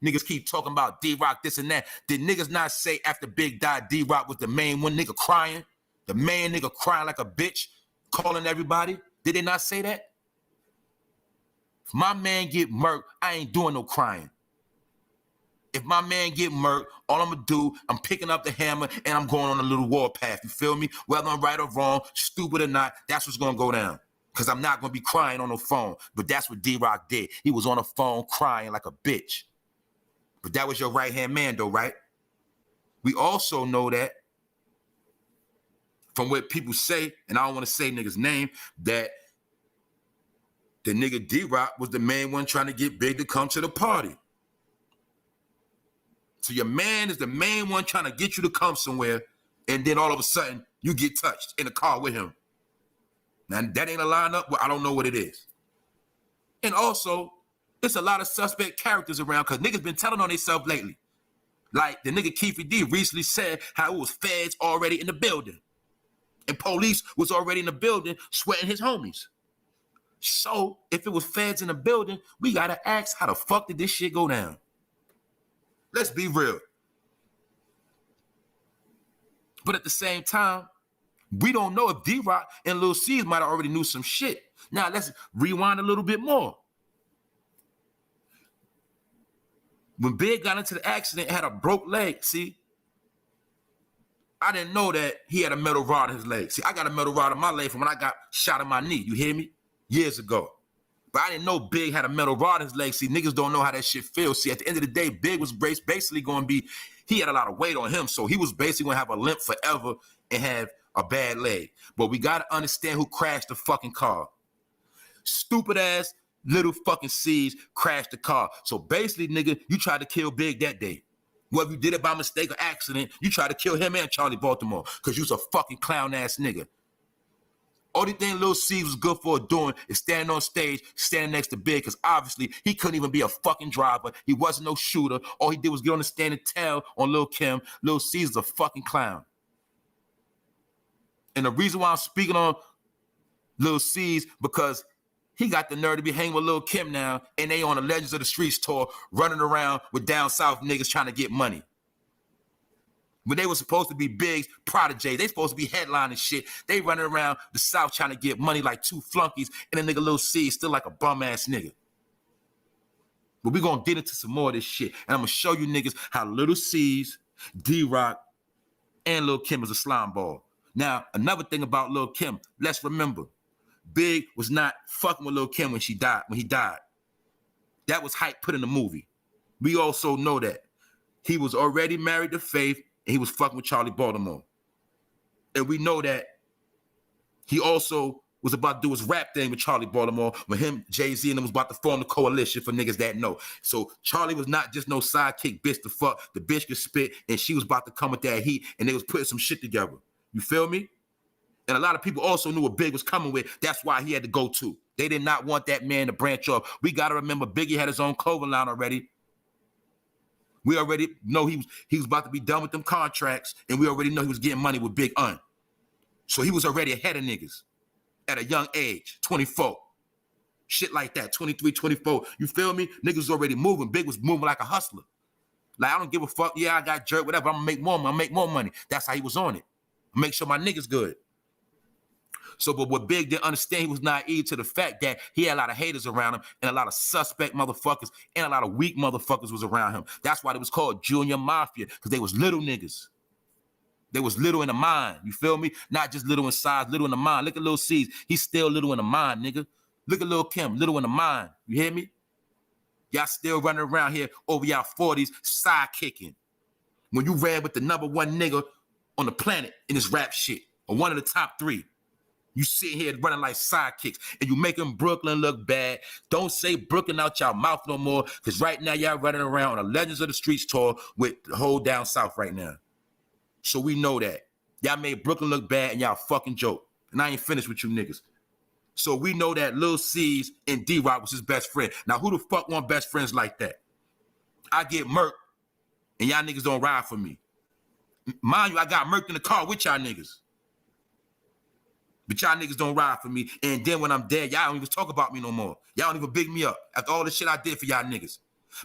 Niggas keep talking about D-Rock, this and that. Did niggas not say after Big died, D-Rock was the main one nigga crying? The main nigga crying like a bitch, calling everybody? Did they not say that? If my man get murked, I ain't doing no crying. If my man get murked, all I'm gonna do, I'm picking up the hammer and I'm going on a little warpath. You feel me? Whether I'm right or wrong, stupid or not, that's what's gonna go down. Because I'm not gonna be crying on the phone. But that's what D-Rock did. He was on the phone crying like a bitch. But that was your right-hand man though, right? We also know that from what people say, and I don't want to say nigga's name, that the nigga D-Rock was the main one trying to get Big to come to the party. So your man is the main one trying to get you to come somewhere, and then all of a sudden, you get touched in the car with him. Now, that ain't a lineup, but I don't know what it is. And also, there's a lot of suspect characters around, because niggas been telling on themselves lately. Like the nigga Keefy D recently said how it was feds already in the building. And police was already in the building sweating his homies. So, if it was feds in the building, we gotta ask, how the fuck did this shit go down? Let's be real. But at the same time, we don't know if D-Rock and Lil C's might have already knew some shit. Now, let's rewind a little bit more. When Big got into the accident and had a broke leg, see, I didn't know that he had a metal rod in his leg. See, I got a metal rod in my leg from when I got shot in my knee. You hear me? Years ago. But I didn't know Big had a metal rod in his leg. See, niggas don't know how that shit feels. See, at the end of the day, Big was basically going to be, he had a lot of weight on him. So he was basically going to have a limp forever and have a bad leg. But we got to understand who crashed the fucking car. Stupid ass little fucking C's crashed the car. So basically, nigga, you tried to kill Big that day. Whether you did it by mistake or accident, you tried to kill him and Charlie Baltimore because you was a fucking clown ass nigga. Only thing Lil C was good for doing is standing on stage, standing next to Big, because obviously he couldn't even be a fucking driver. He wasn't no shooter. All he did was get on the stand and tell on Lil Kim. Lil C is a fucking clown. And the reason why I'm speaking on Lil C's because he got the nerve to be hanging with Lil Kim now, and they on the Legends of the Streets tour, running around with down south niggas trying to get money. When they were supposed to be Big's protege, they supposed to be headlining shit. They running around the South trying to get money like two flunkies, and a nigga Lil C is still like a bum-ass nigga. But we gonna get into some more of this shit, and I'm gonna show you niggas how Lil C's, D-Rock, and Lil Kim is a slime ball. Now, another thing about Lil Kim, let's remember, Big was not fucking with Lil Kim when he died. That was hype put in the movie. We also know that. He was already married to Faith, and he was fucking with Charlie Baltimore. And we know that he also was about to do his rap thing with Charlie Baltimore when him, Jay-Z, and them was about to form the coalition for niggas that know. So Charlie was not just no sidekick bitch to fuck. The bitch could spit, and she was about to come with that heat, and they was putting some shit together. You feel me? And a lot of people also knew what Big was coming with. That's why he had to go too. They did not want that man to branch off. We got to remember Biggie had his own clothing line already. We already know he was about to be done with them contracts, and we already know he was getting money with Big Un. So he was already ahead of niggas at a young age, 24. Shit like that, 23, 24. You feel me? Niggas was already moving. Big was moving like a hustler. Like, I don't give a fuck. Yeah, I got jerked, whatever. I'm gonna make more money. That's how he was on it. Make sure my niggas good. So, but what Big didn't understand, he was naive to the fact that he had a lot of haters around him and a lot of suspect motherfuckers and a lot of weak motherfuckers was around him. That's why it was called Junior Mafia, because they was little niggas. They was little in the mind, you feel me? Not just little in size, little in the mind. Look at Lil C's, he's still little in the mind, nigga. Look at Lil Kim, little in the mind, you hear me? Y'all still running around here over y'all 40s, side kicking. When you ran with the #1 nigga on the planet in this rap shit. or one of the top 3. You sit here running like sidekicks, and you making Brooklyn look bad. Don't say Brooklyn out your mouth no more, because right now y'all running around on a Legends of the Streets tour with the whole down south right now. So we know that. Y'all made Brooklyn look bad, and y'all fucking joke. And I ain't finished with you niggas. So we know that Lil C's and D-Rock was his best friend. Now, who the fuck want best friends like that? I get murked, and y'all niggas don't ride for me. Mind you, I got murked in the car with y'all niggas. But y'all niggas don't ride for me. And then when I'm dead, y'all don't even talk about me no more. Y'all don't even big me up after all the shit I did for y'all niggas.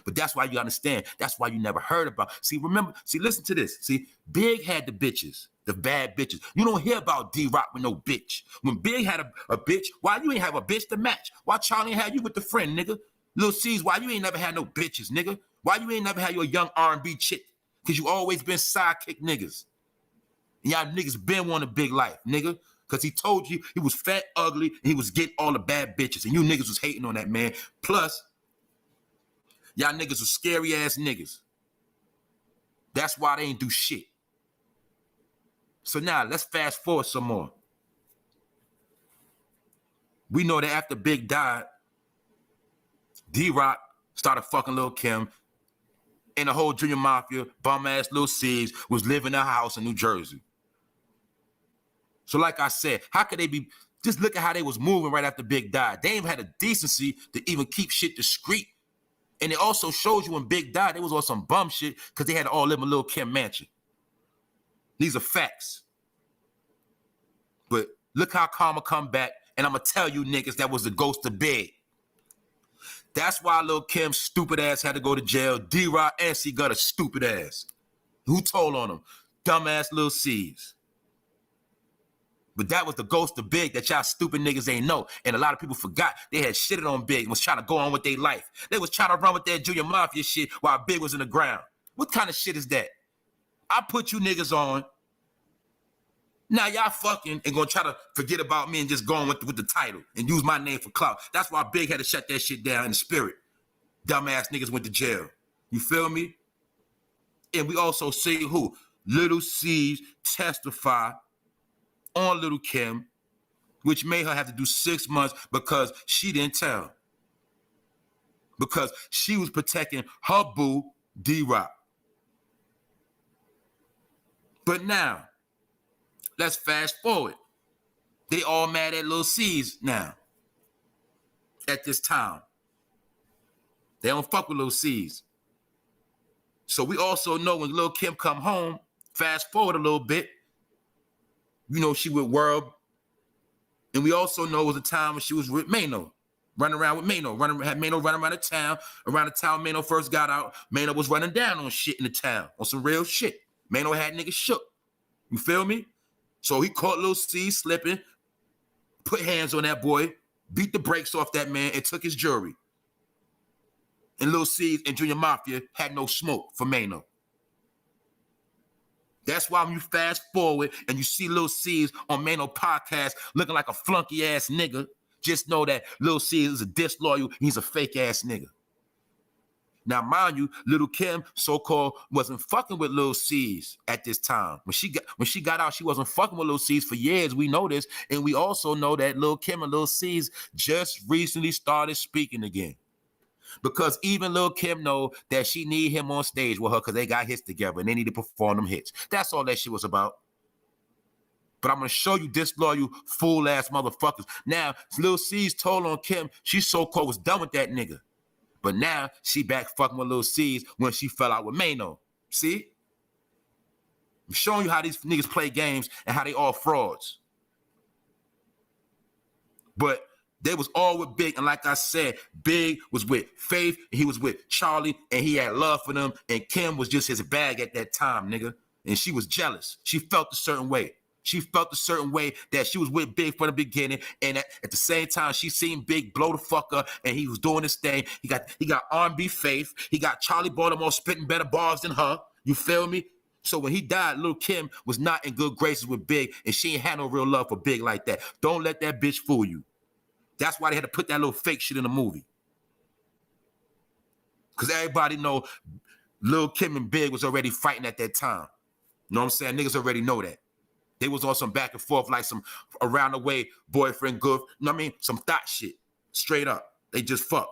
But that's why you understand. That's why you never heard about. See, remember, listen to this. See, Big had the bitches, the bad bitches. You don't hear about D-Rock with no bitch. When Big had a bitch, why you ain't have a bitch to match? Why Charlie had you with the friend, nigga? Lil C's, why you ain't never had no bitches, nigga? Why you ain't never had your young R&B chick? Because you always been sidekick niggas. And y'all niggas been wanting a big life, nigga. Because he told you he was fat, ugly, and he was getting all the bad bitches. And you niggas was hating on that, man. Plus, y'all niggas was scary-ass niggas. That's why they ain't do shit. So now, let's fast forward some more. We know that after Big died, D-Rock started fucking Lil Kim, and the whole Junior Mafia, bum-ass Lil C's, was living in a house in New Jersey. So like I said, how could they be, just look at how they was moving right after Big died. They even had the decency to even keep shit discreet. And it also shows you when Big died, they was on some bum shit because they had to all live in a Lil Kim mansion. These are facts. But look how karma come back, and I'm going to tell you niggas that was the ghost of Big. That's why Lil Kim's stupid ass had to go to jail. D-Rock and C got a stupid ass. Who told on him? Dumbass Lil C's. But that was the ghost of Big that y'all stupid niggas ain't know. And a lot of people forgot they had shitted on Big and was trying to go on with their life. They was trying to run with that Junior Mafia shit while Big was in the ground. What kind of shit is that? I put you niggas on. Now y'all fucking and gonna try to forget about me and just go on with the title and use my name for clout. That's why Big had to shut that shit down in the spirit. Dumbass niggas went to jail. You feel me? And we also see who? Little C's testify on Lil Kim, which made her have to do 6 months because she didn't tell. Because she was protecting her boo, D-Rock. But now, let's fast forward. They all mad at Lil C's now. At this time. They don't fuck with Lil C's. So we also know when Lil Kim come home, fast forward a little bit, you know, she with World. And we also know it was a time when she was with Mano, running around with Mano, had Mano running around the town. Around the town Mano first got out, Mano was running down on shit in the town, on some real shit. Mano had niggas shook. You feel me? So he caught Lil C slipping, put hands on that boy, beat the brakes off that man, and took his jewelry. And Lil C and Junior Mafia had no smoke for Mano. That's why when you fast forward and you see Lil C's on Mano podcast looking like a flunky ass nigga, just know that Lil C is a disloyal, he's a fake ass nigga. Now, mind you, Lil Kim, so-called, wasn't fucking with Lil C's at this time. When she got out, she wasn't fucking with Lil C's for years. We know this, and we also know that Lil Kim and Lil C's just recently started speaking again. Because even Lil Kim know that she need him on stage with her because they got hits together and they need to perform them hits. That's all that shit was about. But I'm going to show you disloyal, fool-ass motherfuckers. Now, Lil C's told on Kim, she so-called was done with that nigga. But now, she back fucking with Lil C's when she fell out with Mano. See? I'm showing you how these niggas play games and how they all frauds. But they was all with Big, and like I said, Big was with Faith, and he was with Charlie, and he had love for them, and Kim was just his bag at that time, nigga. And she was jealous. She felt a certain way. She felt a certain way that she was with Big from the beginning, and at the same time, she seen Big blow the fuck up, and he was doing his thing. He got R&B Faith. He got Charlie Baltimore spitting better bars than her. You feel me? So when he died, Lil Kim was not in good graces with Big, and she ain't had no real love for Big like that. Don't let that bitch fool you. That's why they had to put that little fake shit in the movie. Because everybody know Lil Kim and Big was already fighting at that time. You know what I'm saying? Niggas already know that. They was on some back and forth, like some around the way boyfriend good. You know what I mean? Some thought shit. Straight up. They just fucked.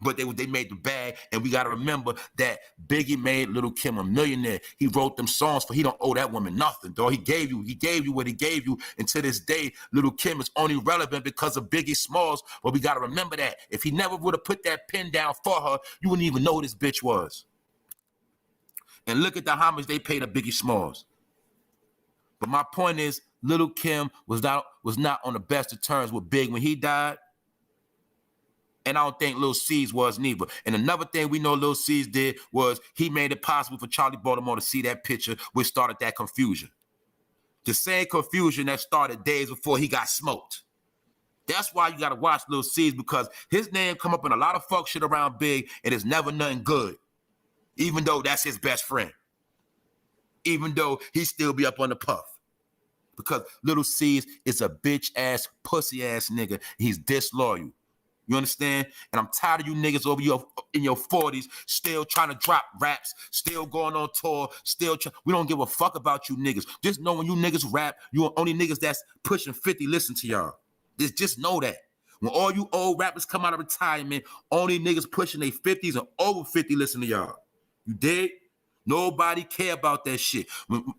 But they made the bag, and we gotta remember that Biggie made Lil Kim a millionaire. He wrote them songs for he don't owe that woman nothing, dog. He gave you what he gave you, and to this day, Lil Kim is only relevant because of Biggie Smalls. But we gotta remember that. If he never would have put that pen down for her, you wouldn't even know who this bitch was. And look at the homage they paid to Biggie Smalls. But my point is, Lil Kim was not on the best of terms with Big when he died. And I don't think Lil C's was neither. And another thing we know Lil C's did was he made it possible for Charlie Baltimore to see that picture, which started that confusion. The same confusion that started days before he got smoked. That's why you got to watch Lil C's, because his name come up in a lot of fuck shit around Big, and it's never nothing good. Even though that's his best friend. Even though he still be up on the puff. Because Lil C's is a bitch-ass, pussy-ass nigga. He's disloyal. You understand? And I'm tired of you niggas over in your 40s still trying to drop raps, still going on tour, we don't give a fuck about you niggas. Just know when you niggas rap, you are only niggas that's pushing 50 listen to y'all. Just know that. When all you old rappers come out of retirement, only niggas pushing their 50s and over 50 listen to y'all. You dig? Nobody care about that shit. I'm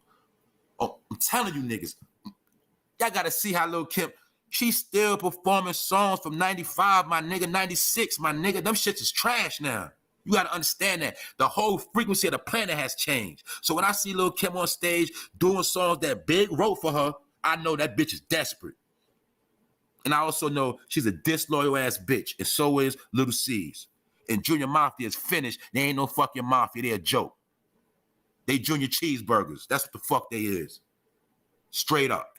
telling you niggas, y'all gotta see how Lil Kim, she's still performing songs from 95, my nigga, 96, my nigga. Them shits is trash now. You gotta understand that. The whole frequency of the planet has changed. So when I see Lil Kim on stage doing songs that Big wrote for her, I know that bitch is desperate. And I also know she's a disloyal ass bitch, and so is Lil C's. And Junior Mafia is finished. They ain't no fucking Mafia, they a joke. They Junior Cheeseburgers. That's what the fuck they is. Straight up.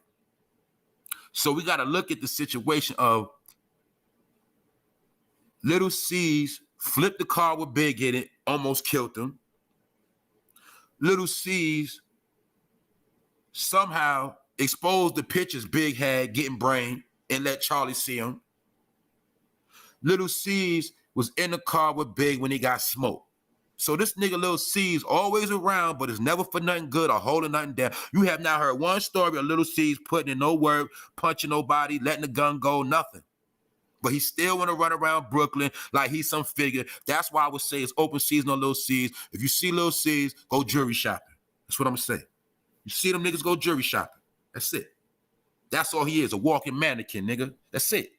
So we got to look at the situation of Lil C's flipped the car with Big in it, almost killed him. Lil C's somehow exposed the pictures Big had getting brain and let Charlie see him. Lil C's was in the car with Big when he got smoked. So this nigga Lil C's always around, but it's never for nothing good or holding nothing down. You have now heard one story of Lil C's putting in no work, punching nobody, letting the gun go, nothing. But he still want to run around Brooklyn like he's some figure. That's why I would say it's open season on Lil C's. If you see Lil C's, go jury shopping. That's what I'm going to say. You see them niggas, go jury shopping. That's it. That's all he is, a walking mannequin, nigga. That's it.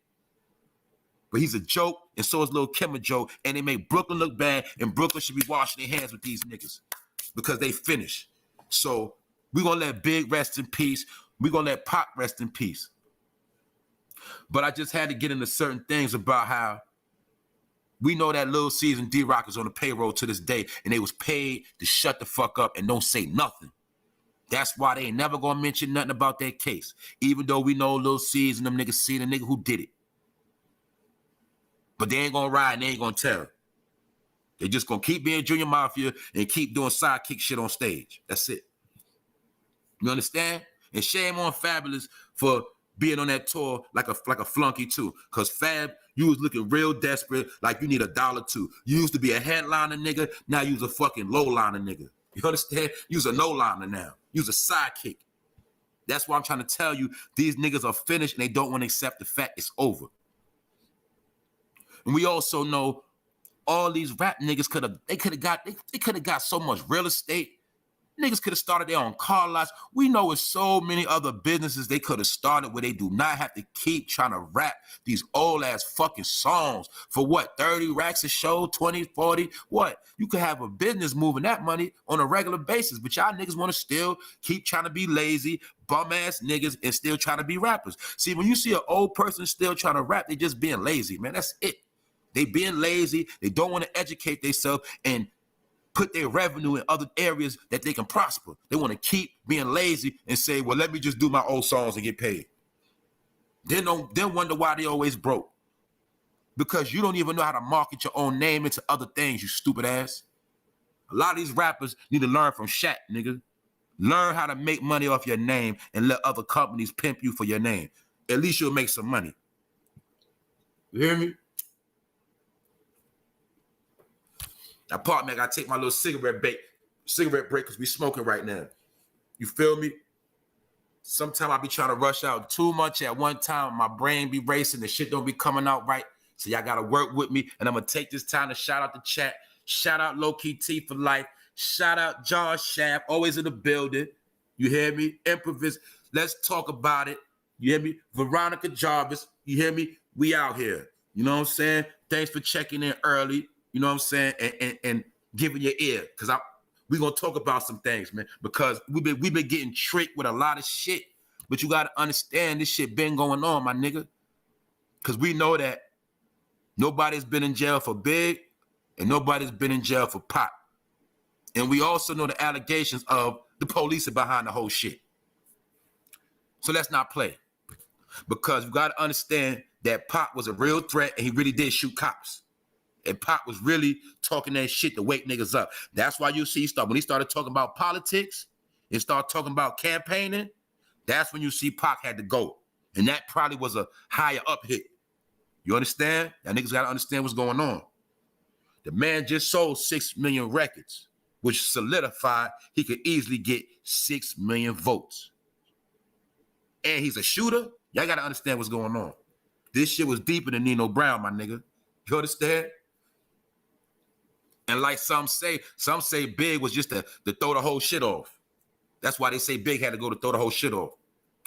But he's a joke, and so is Lil Kim a joke, and they make Brooklyn look bad, and Brooklyn should be washing their hands with these niggas because they finished. So we're going to let Big rest in peace. We're going to let Pac rest in peace. But I just had to get into certain things about how we know that Lil C's and D-Rock is on the payroll to this day, and they was paid to shut the fuck up and don't say nothing. That's why they ain't never going to mention nothing about that case, even though we know Lil C's and them niggas see the nigga who did it. But they ain't gonna ride and they ain't gonna tell. They just gonna keep being Junior Mafia and keep doing sidekick shit on stage. That's it. You understand? And shame on Fabulous for being on that tour like a flunky too. Cause Fab, you was looking real desperate, like you need $1 too. You used to be a headliner nigga, now you's a fucking low liner nigga. You understand? You's a no liner now. You's a sidekick. That's why I'm trying to tell you, these niggas are finished and they don't want to accept the fact it's over. And we also know all these rap niggas could have got so much real estate. Niggas could have started their own car lots. We know it's so many other businesses they could have started where they do not have to keep trying to rap these old ass fucking songs for what, 30 racks a show, 20, 40, what? You could have a business moving that money on a regular basis, but y'all niggas want to still keep trying to be lazy, bum ass niggas, and still trying to be rappers. See, when you see an old person still trying to rap, they just being lazy, man. That's it. They being lazy. They don't want to educate themselves and put their revenue in other areas that they can prosper. They want to keep being lazy and say, well, let me just do my old songs and get paid. Then wonder why they always broke. Because you don't even know how to market your own name into other things, you stupid ass. A lot of these rappers need to learn from Shaq, nigga. Learn how to make money off your name and let other companies pimp you for your name. At least you'll make some money. You hear me? Now, part, man, I gotta take my little cigarette break because we smoking right now. You feel me? Sometimes I be trying to rush out too much at one time. My brain be racing. The shit don't be coming out right. So y'all got to work with me. And I'm going to take this time to shout out the chat. Shout out Low Key T for life. Shout out John Shaft, always in the building. You hear me? Improvise. Let's talk about it. You hear me? Veronica Jarvis. You hear me? We out here. You know what I'm saying? Thanks for checking in early. You know what I'm saying? And giving your ear. Because we're going to talk about some things, man. Because we've been getting tricked with a lot of shit. But you got to understand this shit been going on, my nigga. Because we know that nobody's been in jail for Big and nobody's been in jail for Pop. And we also know the allegations of the police are behind the whole shit. So let's not play. Because you got to understand that Pop was a real threat and he really did shoot cops. And Pop was really talking that shit to wake niggas up. That's why you see when he started talking about politics and started talking about campaigning, that's when you see Pac had to go. And that probably was a higher up hit. You understand? That niggas got to understand what's going on. The man just sold 6 million records, which solidified he could easily get 6 million votes. And he's a shooter. Y'all got to understand what's going on. This shit was deeper than Nino Brown, my nigga. You understand? And like some say Big was just to throw the whole shit off. That's why they say Big had to go to throw the whole shit off.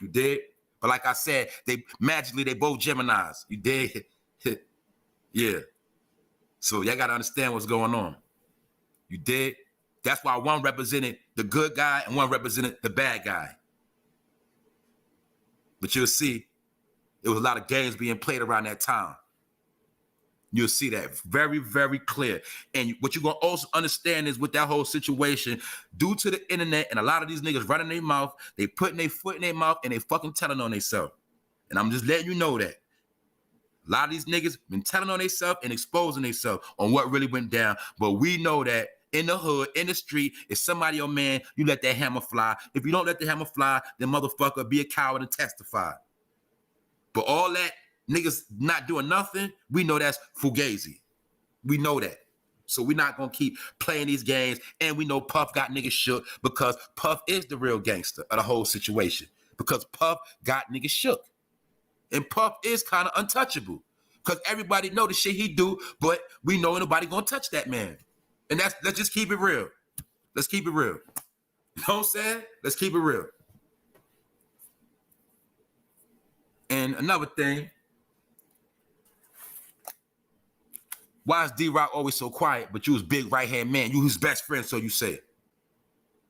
You dig? But like I said, they both Geminis. You dig? Yeah. So y'all got to understand what's going on. You dig? That's why one represented the good guy and one represented the bad guy. But you'll see, there was a lot of games being played around that time. You'll see that very, very clear. And what you're going to also understand is with that whole situation, due to the internet and a lot of these niggas running their mouth, they putting their foot in their mouth and they fucking telling on themselves. And I'm just letting you know that. A lot of these niggas been telling on themselves and exposing themselves on what really went down. But we know that in the hood, in the street, if somebody your man, you let that hammer fly. If you don't let the hammer fly, then motherfucker be a coward and testify. But all that niggas not doing nothing, we know that's fugazi. We know that. So we're not going to keep playing these games. And we know Puff got niggas shook because Puff is the real gangster of the whole situation. Because Puff got niggas shook. And Puff is kind of untouchable. Because everybody know the shit he do, but we know nobody going to touch that man. And let's just keep it real. Let's keep it real. You know what I'm saying? Let's keep it real. And another thing, why is D-Rock always so quiet, but you was big right-hand man? You his best friend, so you say.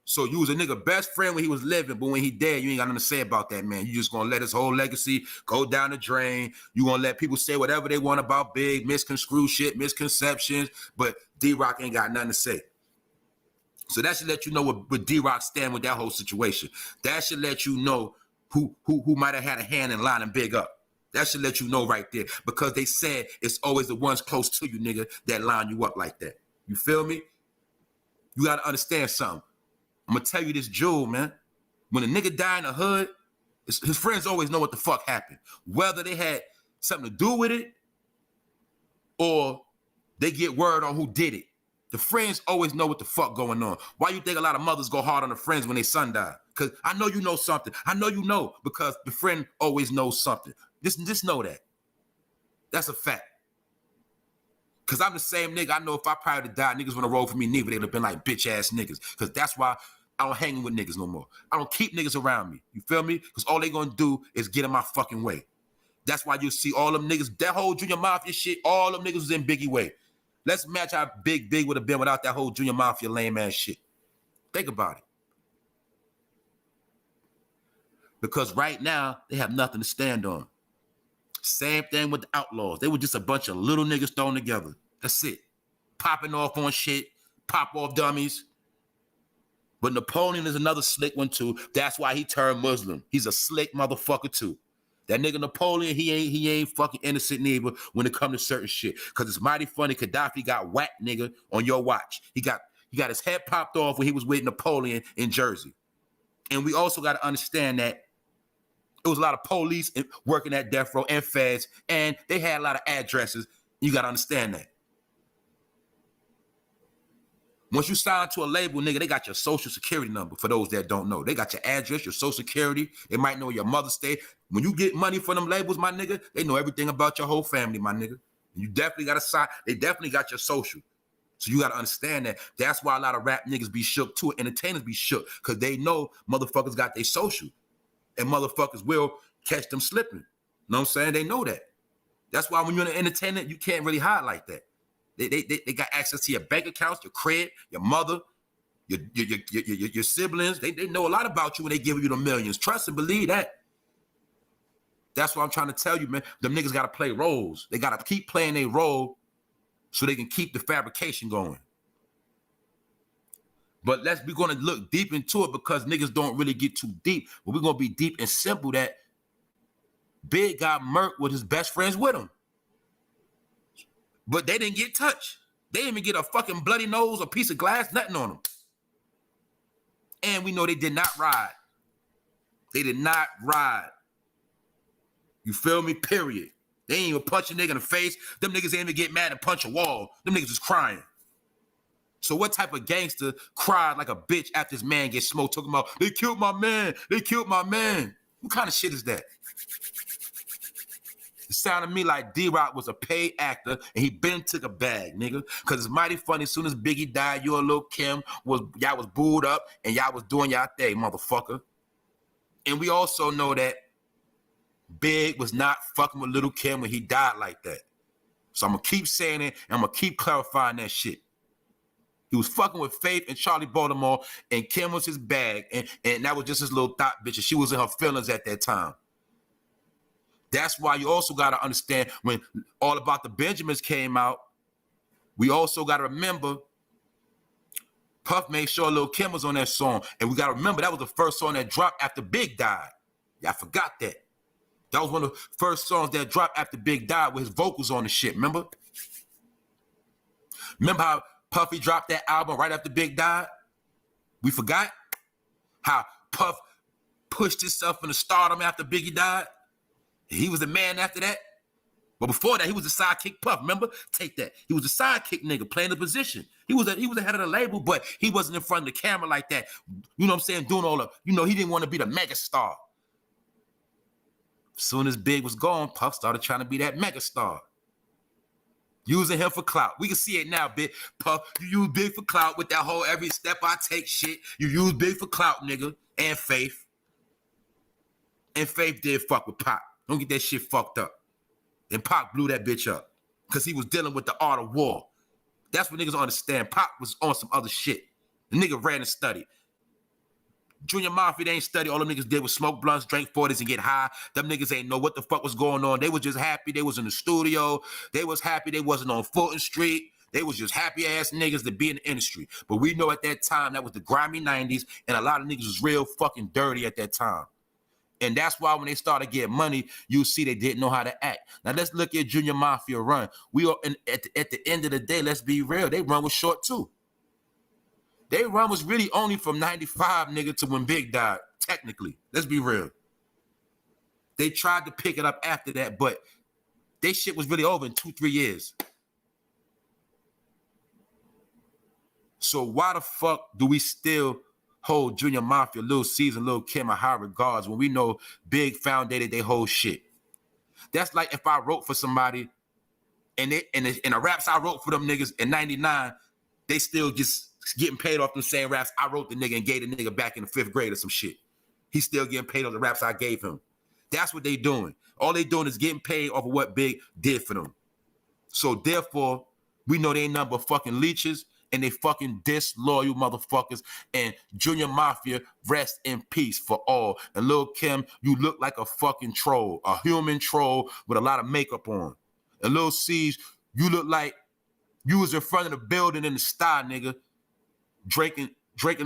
So you was a nigga best friend when he was living, but when he dead, you ain't got nothing to say about that man. You just gonna let his whole legacy go down the drain. You gonna let people say whatever they want about Big, misconstrue shit, misconceptions, but D-Rock ain't got nothing to say. So that should let you know what D-Rock stand with that whole situation. That should let you know who might have had a hand in lining Big up. That should let you know right there, because they said it's always the ones close to you, nigga, that line you up like that. You feel me? You got to understand something. I'm going to tell you this jewel, man. When a nigga die in the hood, his friends always know what the fuck happened. Whether they had something to do with it or they get word on who did it. The friends always know what the fuck going on. Why you think a lot of mothers go hard on the friends when their son died? Because I know you know something. I know you know, because the friend always knows something. Just know that. That's a fact. Because I'm the same nigga. I know if I probably died, niggas would have rolled for me, neither. They'd have been like bitch-ass niggas. Because that's why I don't hang with niggas no more. I don't keep niggas around me. You feel me? Because all they going to do is get in my fucking way. That's why you see all them niggas, that whole Junior Mafia shit, all them niggas was in Biggie way. Let's match how big Big would have been without that whole Junior Mafia lame-ass shit. Think about it. Because right now, they have nothing to stand on. Same thing with the Outlaws. They were just a bunch of little niggas thrown together. That's it. Popping off on shit, pop-off dummies. But Napoleon is another slick one too. That's why he turned Muslim. He's a slick motherfucker too. That nigga Napoleon, he ain't fucking innocent neither when it comes to certain shit. Because it's mighty funny, Gaddafi got whacked, nigga, on your watch. He got his head popped off when he was with Napoleon in Jersey. And we also got to understand that it was a lot of police working at death row and feds, and they had a lot of addresses. You got to understand that. Once you sign to a label, nigga, they got your social security number for those that don't know. They got your address, your social security. They might know your mother's state. When you get money from them labels, my nigga, they know everything about your whole family, my nigga. You definitely got to sign. They definitely got your social. So you got to understand that. That's why a lot of rap niggas be shook too. Entertainers be shook because they know motherfuckers got their social. And motherfuckers will catch them slipping. You know what I'm saying? They know that. That's why when you're an entertainer, you can't really hide like that. They got access to your bank accounts, your credit, your mother, your siblings. They know a lot about you when they give you the millions. Trust and believe that. That's what I'm trying to tell you, man. Them niggas got to play roles. They got to keep playing their role so they can keep the fabrication going. But we're going to look deep into it because niggas don't really get too deep. But we're going to be deep and simple that Big got murked with his best friends with him. But they didn't get touched. They didn't even get a fucking bloody nose, a piece of glass, nothing on them. And we know they did not ride. They did not ride. You feel me? Period. They ain't even punch a nigga in the face. Them niggas ain't even get mad and punch a wall. Them niggas is crying. So what type of gangster cried like a bitch after his man gets smoked, talking about, they killed my man, they killed my man? What kind of shit is that? It sounded to me like D-Rock was a paid actor and he been took a bag, nigga. Because it's mighty funny, as soon as Biggie died, you and Lil Kim, y'all was booed up and y'all was doing y'all thing, motherfucker. And we also know that Big was not fucking with Lil Kim when he died like that. So I'm going to keep saying it and I'm going to keep clarifying that shit. He was fucking with Faith and Charlie Baltimore and Kim was his bag. And that was just his little thought bitch. And she was in her feelings at that time. That's why you also got to understand when All About the Benjamins came out, we also got to remember Puff made sure Lil Kim was on that song. And we got to remember that was the first song that dropped after Big died. Y'all forgot that. That was one of the first songs that dropped after Big died with his vocals on the shit, remember? Remember how Puffy dropped that album right after Big died? We forgot how Puff pushed himself into stardom after Biggie died? He was the man after that. But before that, he was the sidekick Puff. Remember? Take that. He was the sidekick nigga playing the position. He was the head of the label, but he wasn't in front of the camera like that. You know what I'm saying? Doing all the, he didn't want to be the mega star. As soon as Big was gone, Puff started trying to be that mega star. Using him for clout. We can see it now, Big. Puff, you use Big for clout with that whole every step I take shit. You use Big for clout, nigga. And Faith. And Faith did fuck with Pop. Don't get that shit fucked up. And Pop blew that bitch up. Because he was dealing with the art of war. That's what niggas don't understand. Pop was on some other shit. The nigga ran and studied. Junior Mafia, they ain't study. All them niggas did was smoke blunts, drink 40s, and get high. Them niggas ain't know what the fuck was going on. They was just happy they was in the studio. They was happy they wasn't on Fulton Street. They was just happy-ass niggas to be in the industry. But we know at that time, that was the grimy 90s, and a lot of niggas was real fucking dirty at that time. And that's why when they started getting money, you see they didn't know how to act. Now, let's look at Junior Mafia run. We are at the end of the day, let's be real, they run was short, too. They run was really only from 95, nigga, to when Big died, technically. Let's be real. They tried to pick it up after that, but they shit was really over in 2-3 years. So why the fuck do we still hold Junior Mafia, Lil Caesar, Lil Kim in high regards when we know Big foundated their whole shit? That's like if I wrote for somebody and the raps I wrote for them niggas in 99, they still just getting paid off them same raps I wrote the nigga and gave the nigga back in the 5th grade or some shit. He's still getting paid off the raps I gave him. That's what they doing. All they doing is getting paid off of what Big did for them. So therefore, we know they ain't nothing but fucking leeches and they fucking disloyal motherfuckers. And Junior Mafia, rest in peace for all. And Lil Kim, you look like a fucking troll, a human troll with a lot of makeup on. And Lil C's, you look like you was in front of the building in the sty, nigga, drinking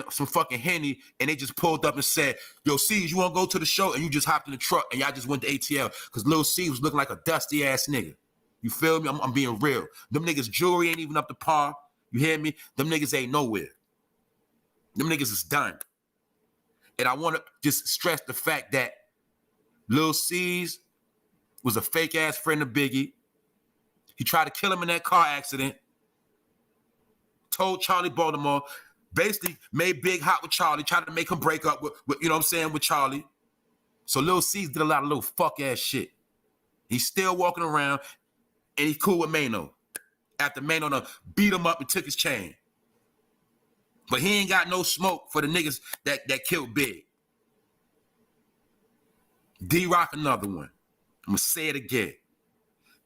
some fucking Henny, and they just pulled up and said, yo, C's, you want to go to the show? And you just hopped in the truck, and y'all just went to ATL, because Lil C was looking like a dusty-ass nigga. You feel me? I'm being real. Them niggas' jewelry ain't even up to par. You hear me? Them niggas ain't nowhere. Them niggas is done. And I want to just stress the fact that Lil C's was a fake-ass friend of Biggie. He tried to kill him in that car accident. told Charlie Baltimore, basically made Big hot with Charlie, tried to make him break up with you know what I'm saying, with Charlie. So Lil C's did a lot of little fuck ass shit. He's still walking around and he's cool with Mano. After Mano done beat him up and took his chain. But he ain't got no smoke for the niggas that killed Big. D-Rock another one. I'm gonna say it again.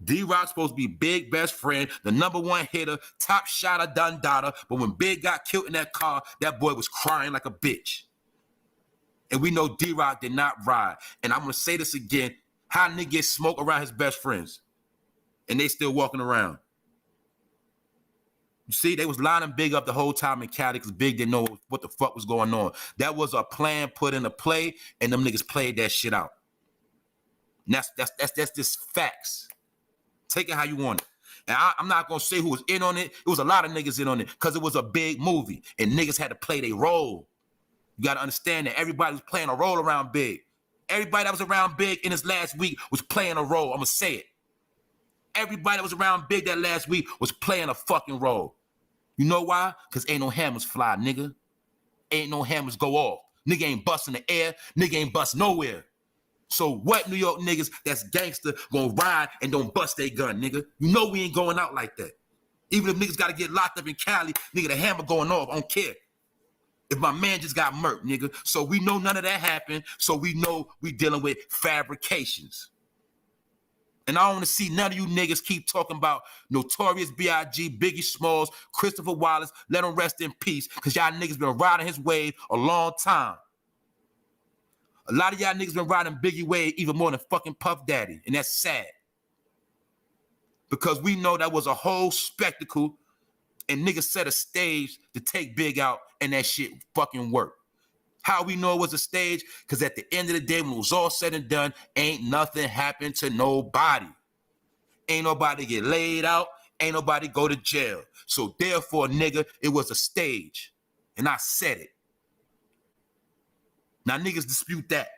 D-Rock's supposed to be Big best friend, the #1 hitter, top shotter, Dundada. But when Big got killed in that car, that boy was crying like a bitch. And we know D-Rock did not ride. And I'm gonna say this again. How niggas get smoke around his best friends? And they still walking around. You see, they was lining Big up the whole time in Cali because Big didn't know what the fuck was going on. That was a plan put into play, and them niggas played that shit out. And that's just facts. Take it how you want it. And I'm not gonna say who was in on it. It was a lot of niggas in on it because it was a big movie, and niggas had to play their role. You gotta understand that everybody was playing a role around Big. Everybody that was around Big in his last week was playing a role. I'm gonna say it. Everybody that was around Big that last week was playing a fucking role. You know why? Because ain't no hammers fly, nigga. Ain't no hammers go off. Nigga ain't bust in the air. Nigga ain't bust nowhere. So what New York niggas that's gangster gonna ride and don't bust their gun, nigga? You know we ain't going out like that. Even if niggas gotta get locked up in Cali, nigga, the hammer going off. I don't care. If my man just got murked, nigga. So we know none of that happened. So we know we dealing with fabrications. And I don't want to see none of you niggas keep talking about Notorious B.I.G., Biggie Smalls, Christopher Wallace, let him rest in peace, because y'all niggas been riding his wave a long time. A lot of y'all niggas been riding Biggie wave even more than fucking Puff Daddy, and that's sad. Because we know that was a whole spectacle, and niggas set a stage to take Big out, and that shit fucking worked. How we know it was a stage? Because at the end of the day, when it was all said and done, ain't nothing happened to nobody. Ain't nobody get laid out. Ain't nobody go to jail. So therefore, nigga, it was a stage. And I said it. Now niggas dispute that.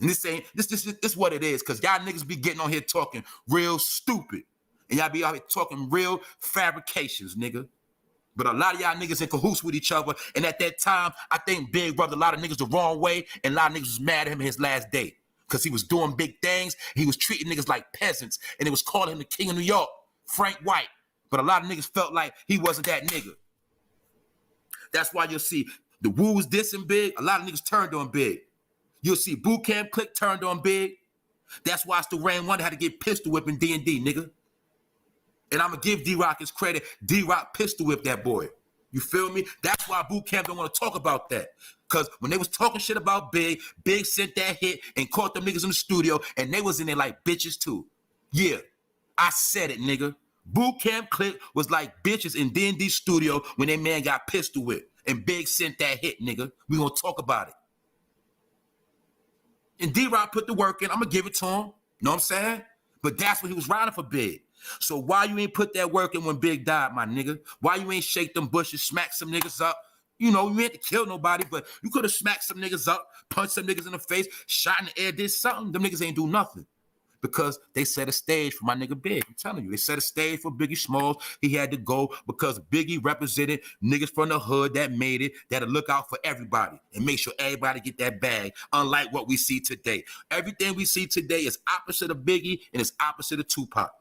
And this what it is, because y'all niggas be getting on here talking real stupid. And y'all be out here talking real fabrications, nigga. But a lot of y'all niggas in cahoots with each other. And at that time, I think Big rubbed a lot of niggas the wrong way. And a lot of niggas was mad at him in his last day. Because he was doing big things. He was treating niggas like peasants. And it was calling him the king of New York, Frank White. But a lot of niggas felt like he wasn't that nigga. That's why you'll see the Wu was dissing Big. A lot of niggas turned on Big. You'll see Boot Camp Click turned on Big. That's why Stu Rain Wonder had to get pistol whipping D&D, nigga. And I'm going to give D-Rock his credit. D-Rock pistol whipped that boy. You feel me? That's why Boot Camp don't want to talk about that. Because when they was talking shit about Big, Big sent that hit and caught them niggas in the studio, and they was in there like bitches too. Yeah, I said it, nigga. Boot Camp Click was like bitches in D&D studio when that man got pistol whipped. And Big sent that hit, nigga. We going to talk about it. And D-Rock put the work in. I'm going to give it to him. You know what I'm saying? But that's what he was riding for Big. So why you ain't put that work in when Big died, my nigga? Why you ain't shake them bushes, smack some niggas up? You know, you ain't to kill nobody, but you could have smacked some niggas up, punched some niggas in the face, shot in the air, did something. Them niggas ain't do nothing. Because they set a stage for my nigga Big. I'm telling you, they set a stage for Biggie Smalls. He had to go because Biggie represented niggas from the hood that made it, that'll look out for everybody and make sure everybody get that bag, unlike what we see today. Everything we see today is opposite of Biggie and it's opposite of Tupac.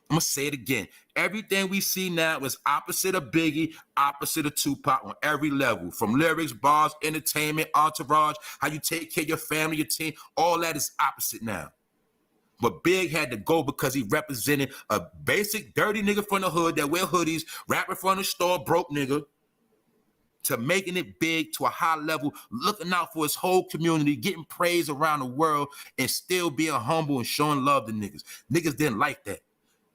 I'm going to say it again. Everything we see now is opposite of Biggie, opposite of Tupac on every level. From lyrics, bars, entertainment, entourage, how you take care of your family, your team, all that is opposite now. But Big had to go because he represented a basic dirty nigga from the hood that wear hoodies, rapping from the store, broke nigga, to making it big to a high level, looking out for his whole community, getting praise around the world, and still being humble and showing love to niggas. Niggas didn't like that.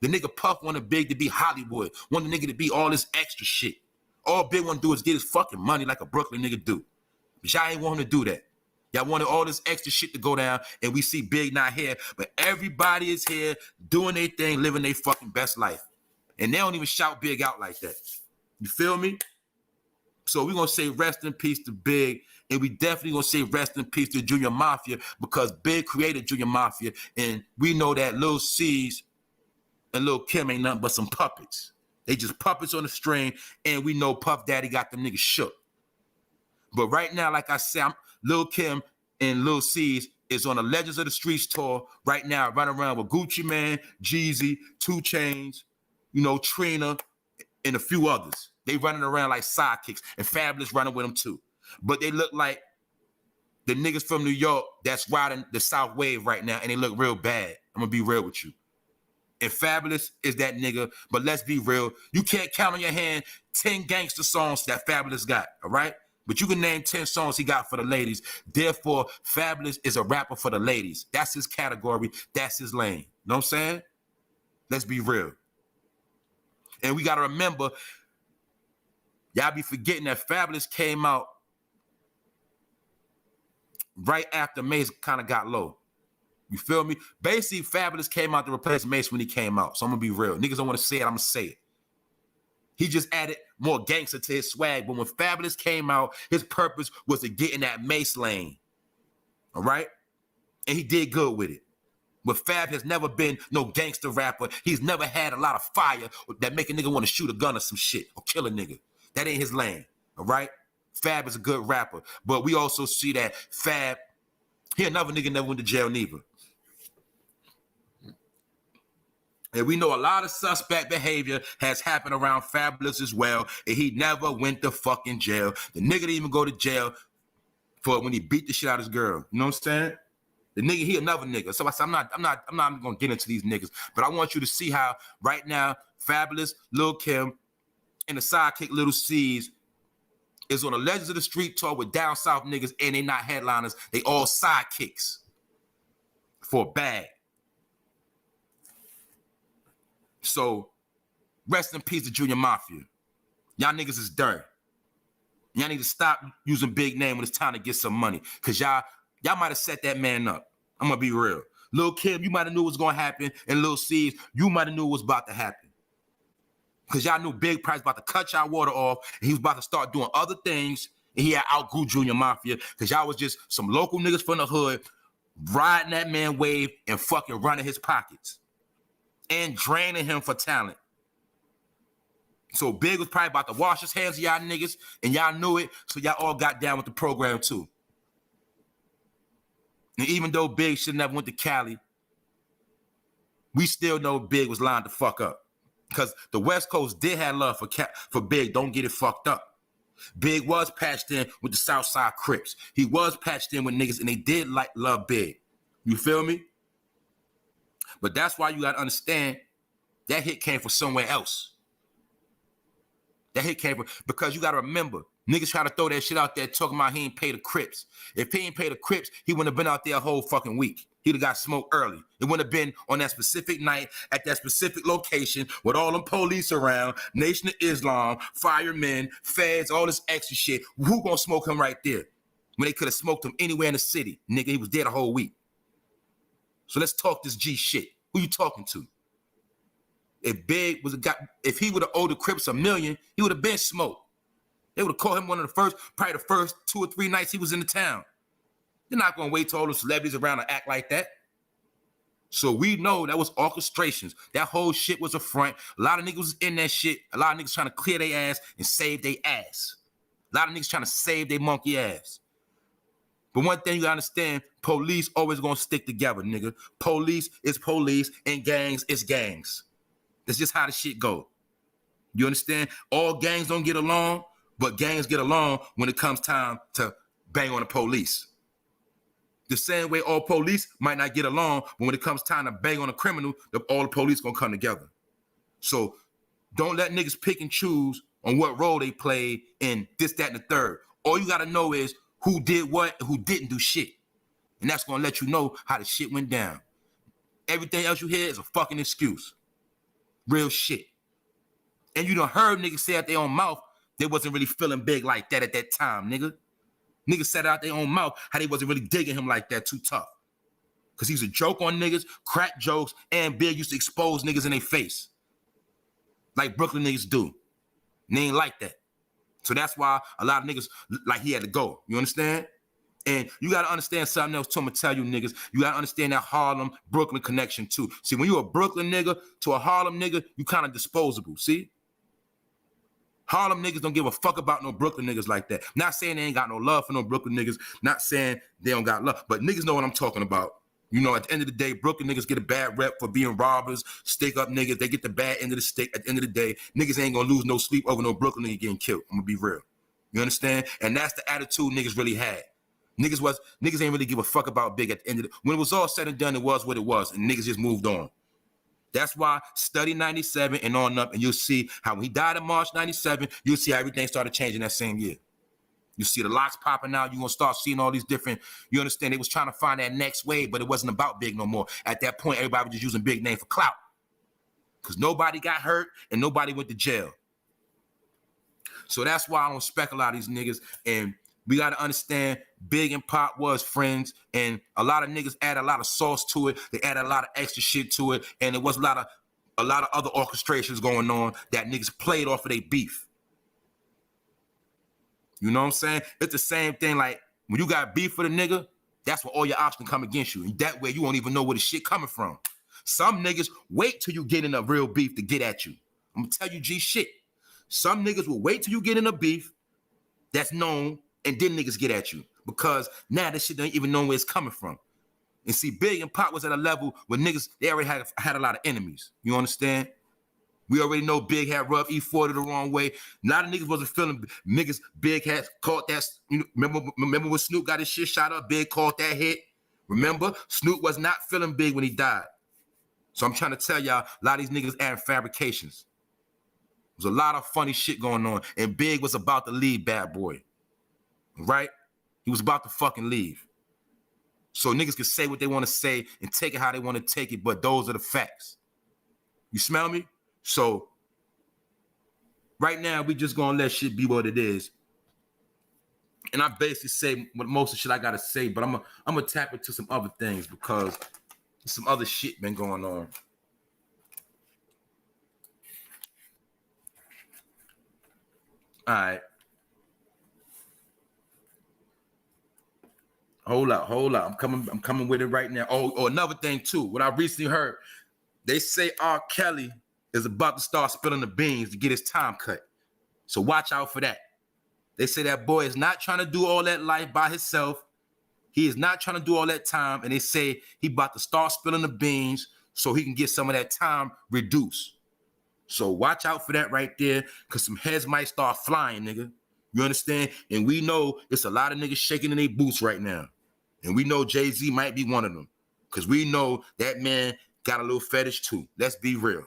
The nigga Puff wanted Big to be Hollywood, wanted the nigga to be all this extra shit. All Big want to do is get his fucking money like a Brooklyn nigga do. But y'all ain't want him to do that. Y'all wanted all this extra shit to go down, and we see Big not here, but everybody is here doing their thing, living their fucking best life. And they don't even shout Big out like that. You feel me? So we're going to say rest in peace to Big, and we definitely going to say rest in peace to Junior Mafia, because Big created Junior Mafia, and we know that Lil C's and Lil Kim ain't nothing but some puppets. They just puppets on the string, and we know Puff Daddy got them niggas shook. But right now, like I said, Lil Kim and Lil C's is on the Legends of the Streets tour right now, running around with Gucci Mane, Jeezy, 2 Chainz, you know, Trina, and a few others. They running around like sidekicks, and Fabulous running with them too. But they look like the niggas from New York that's riding the South Wave right now, and they look real bad. I'm gonna be real with you. And Fabulous is that nigga, but let's be real. You can't count on your hand 10 gangster songs that Fabulous got, all right? But you can name 10 songs he got for the ladies. Therefore, Fabulous is a rapper for the ladies. That's his category. That's his lane. You know what I'm saying? Let's be real. And we got to remember, y'all be forgetting that Fabulous came out right after Mace kind of got low. You feel me? Basically, Fabulous came out to replace Mace when he came out. So I'm going to be real. Niggas don't want to say it. I'm going to say it. He just added more gangster to his swag. But when Fabulous came out, his purpose was to get in that Mace lane. All right? And he did good with it. But Fab has never been no gangster rapper. He's never had a lot of fire that make a nigga want to shoot a gun or some shit or kill a nigga. That ain't his lane. All right? Fab is a good rapper. But we also see that Fab, he another nigga never went to jail neither. And we know a lot of suspect behavior has happened around Fabulous as well, and he never went to fucking jail. The nigga didn't even go to jail for when he beat the shit out of his girl. You know what I'm saying? The nigga, he another nigga. So I said, I'm not gonna get into these niggas, but I want you to see how right now Fabulous, Lil Kim, and the sidekick Lil C's is on the Legends of the Street tour with down south niggas, and they not headliners. They all sidekicks for a bag. So, rest in peace to Junior Mafia. Y'all niggas is dirt. Y'all need to stop using big name when it's time to get some money. Because y'all might have set that man up. I'm going to be real. Lil Kim, you might have knew what was going to happen. And Lil C's, you might have knew what was about to happen. Because y'all knew Big Price about to cut y'all water off. And he was about to start doing other things. And he had outgrew Junior Mafia. Because y'all was just some local niggas from the hood riding that man wave and fucking running his pockets. And draining him for talent. So Big was probably about to wash his hands of y'all niggas, and y'all knew it, so y'all all got down with the program too. And even though Big should never went to Cali, we still know Big was lined the fuck up. Because the West Coast did have love for Big, don't get it fucked up. Big was patched in with the Southside Crips. He was patched in with niggas, and they did love Big. You feel me? But that's why you got to understand that hit came from somewhere else. That hit came from, because you got to remember, niggas try to throw that shit out there talking about he ain't pay the Crips. If he ain't pay the Crips, he wouldn't have been out there a whole fucking week. He'd have got smoked early. It wouldn't have been on that specific night at that specific location with all them police around, Nation of Islam, firemen, feds, all this extra shit. Who gonna smoke him right there? When they could have smoked him anywhere in the city. Nigga, he was there the whole week. So let's talk this G shit. Who you talking to? If Big was if he would have owed the Crips $1 million, he would have been smoked. They would have called him probably the first 2 or 3 nights he was in the town. They're not gonna wait till all the celebrities around to act like that. So we know that was orchestrations. That whole shit was a front. A lot of niggas was in that shit. A lot of niggas trying to clear their ass and save their ass. A lot of niggas trying to save their monkey ass. But one thing you gotta understand, police always gonna stick together, nigga. Police is police and gangs is gangs. That's just how the shit go. You understand? All gangs don't get along, but gangs get along when it comes time to bang on the police. The same way all police might not get along, but when it comes time to bang on a criminal, all the police gonna come together. So don't let niggas pick and choose on what role they played in this, that, and the third. All you gotta know is who did what and who didn't do shit. And that's gonna let you know how the shit went down. Everything else you hear is a fucking excuse. Real shit. And you done heard niggas say out their own mouth they wasn't really feeling Big like that at that time, nigga. Niggas said out their own mouth how they wasn't really digging him like that, too tough. Because he's a joke on niggas, crack jokes, and Big used to expose niggas in their face. Like Brooklyn niggas do. And they ain't like that. So that's why a lot of niggas, like, he had to go. You understand? And you got to understand something else, too. I'm going to tell you niggas. You got to understand that Harlem, Brooklyn connection, too. See, when you a Brooklyn nigga to a Harlem nigga, you kind of disposable, see? Harlem niggas don't give a fuck about no Brooklyn niggas like that. Not saying they ain't got no love for no Brooklyn niggas. Not saying they don't got love. But niggas know what I'm talking about. You know, at the end of the day, Brooklyn niggas get a bad rep for being robbers, stick up niggas. They get the bad end of the stick. At the end of the day, niggas ain't going to lose no sleep over no Brooklyn nigga getting killed. I'm going to be real. You understand? And that's the attitude niggas really had. Niggas ain't really give a fuck about Big at the end of it. When it was all said and done, it was what it was, and niggas just moved on. That's why study 97 and on up, and you'll see how when he died in March 97, you'll see how everything started changing that same year. You see the locks popping out, you're gonna start seeing all these different, you understand, they was trying to find that next wave, but it wasn't about Big no more. At that point, everybody was just using Big name for clout. Because nobody got hurt and nobody went to jail. So that's why I don't respect a lot of these niggas, and we got to understand Big and Pop was friends, and a lot of niggas add a lot of sauce to it. They add a lot of extra shit to it, and there was a lot of other orchestrations going on that niggas played off of their beef. You know what I'm saying? It's the same thing like when you got beef with a nigga, that's when all your options come against you. And that way you won't even know where the shit coming from. Some niggas wait till you get in a real beef to get at you. I'm gonna tell you G shit. Some niggas will wait till you get in a beef that's known, and then niggas get at you because now this shit don't even know where it's coming from. And see, Big and Pop was at a level where niggas, they already had a lot of enemies. You understand? We already know Big had rough E40 the wrong way. A lot of niggas wasn't feeling niggas. Big had caught that. You know, remember when Snoop got his shit shot up? Big caught that hit. Remember? Snoop was not feeling Big when he died. So I'm trying to tell y'all, a lot of these niggas adding fabrications. There's a lot of funny shit going on. And Big was about to leave Bad Boy. Right? He was about to fucking leave. So niggas can say what they want to say and take it how they want to take it, but those are the facts. You smell me? So right now, we just gonna let shit be what it is. And I basically say what most of the shit I gotta say, but I'm gonna tap into some other things because some other shit been going on. All right. Hold up. I'm coming with it right now. Oh, another thing too. What I recently heard, they say R. Kelly is about to start spilling the beans to get his time cut. So watch out for that. They say that boy is not trying to do all that life by himself. He is not trying to do all that time. And they say he about to start spilling the beans so he can get some of that time reduced. So watch out for that right there, because some heads might start flying, nigga. You understand? And we know it's a lot of niggas shaking in their boots right now. And we know Jay-Z might be one of them. Because we know that man got a little fetish too. Let's be real.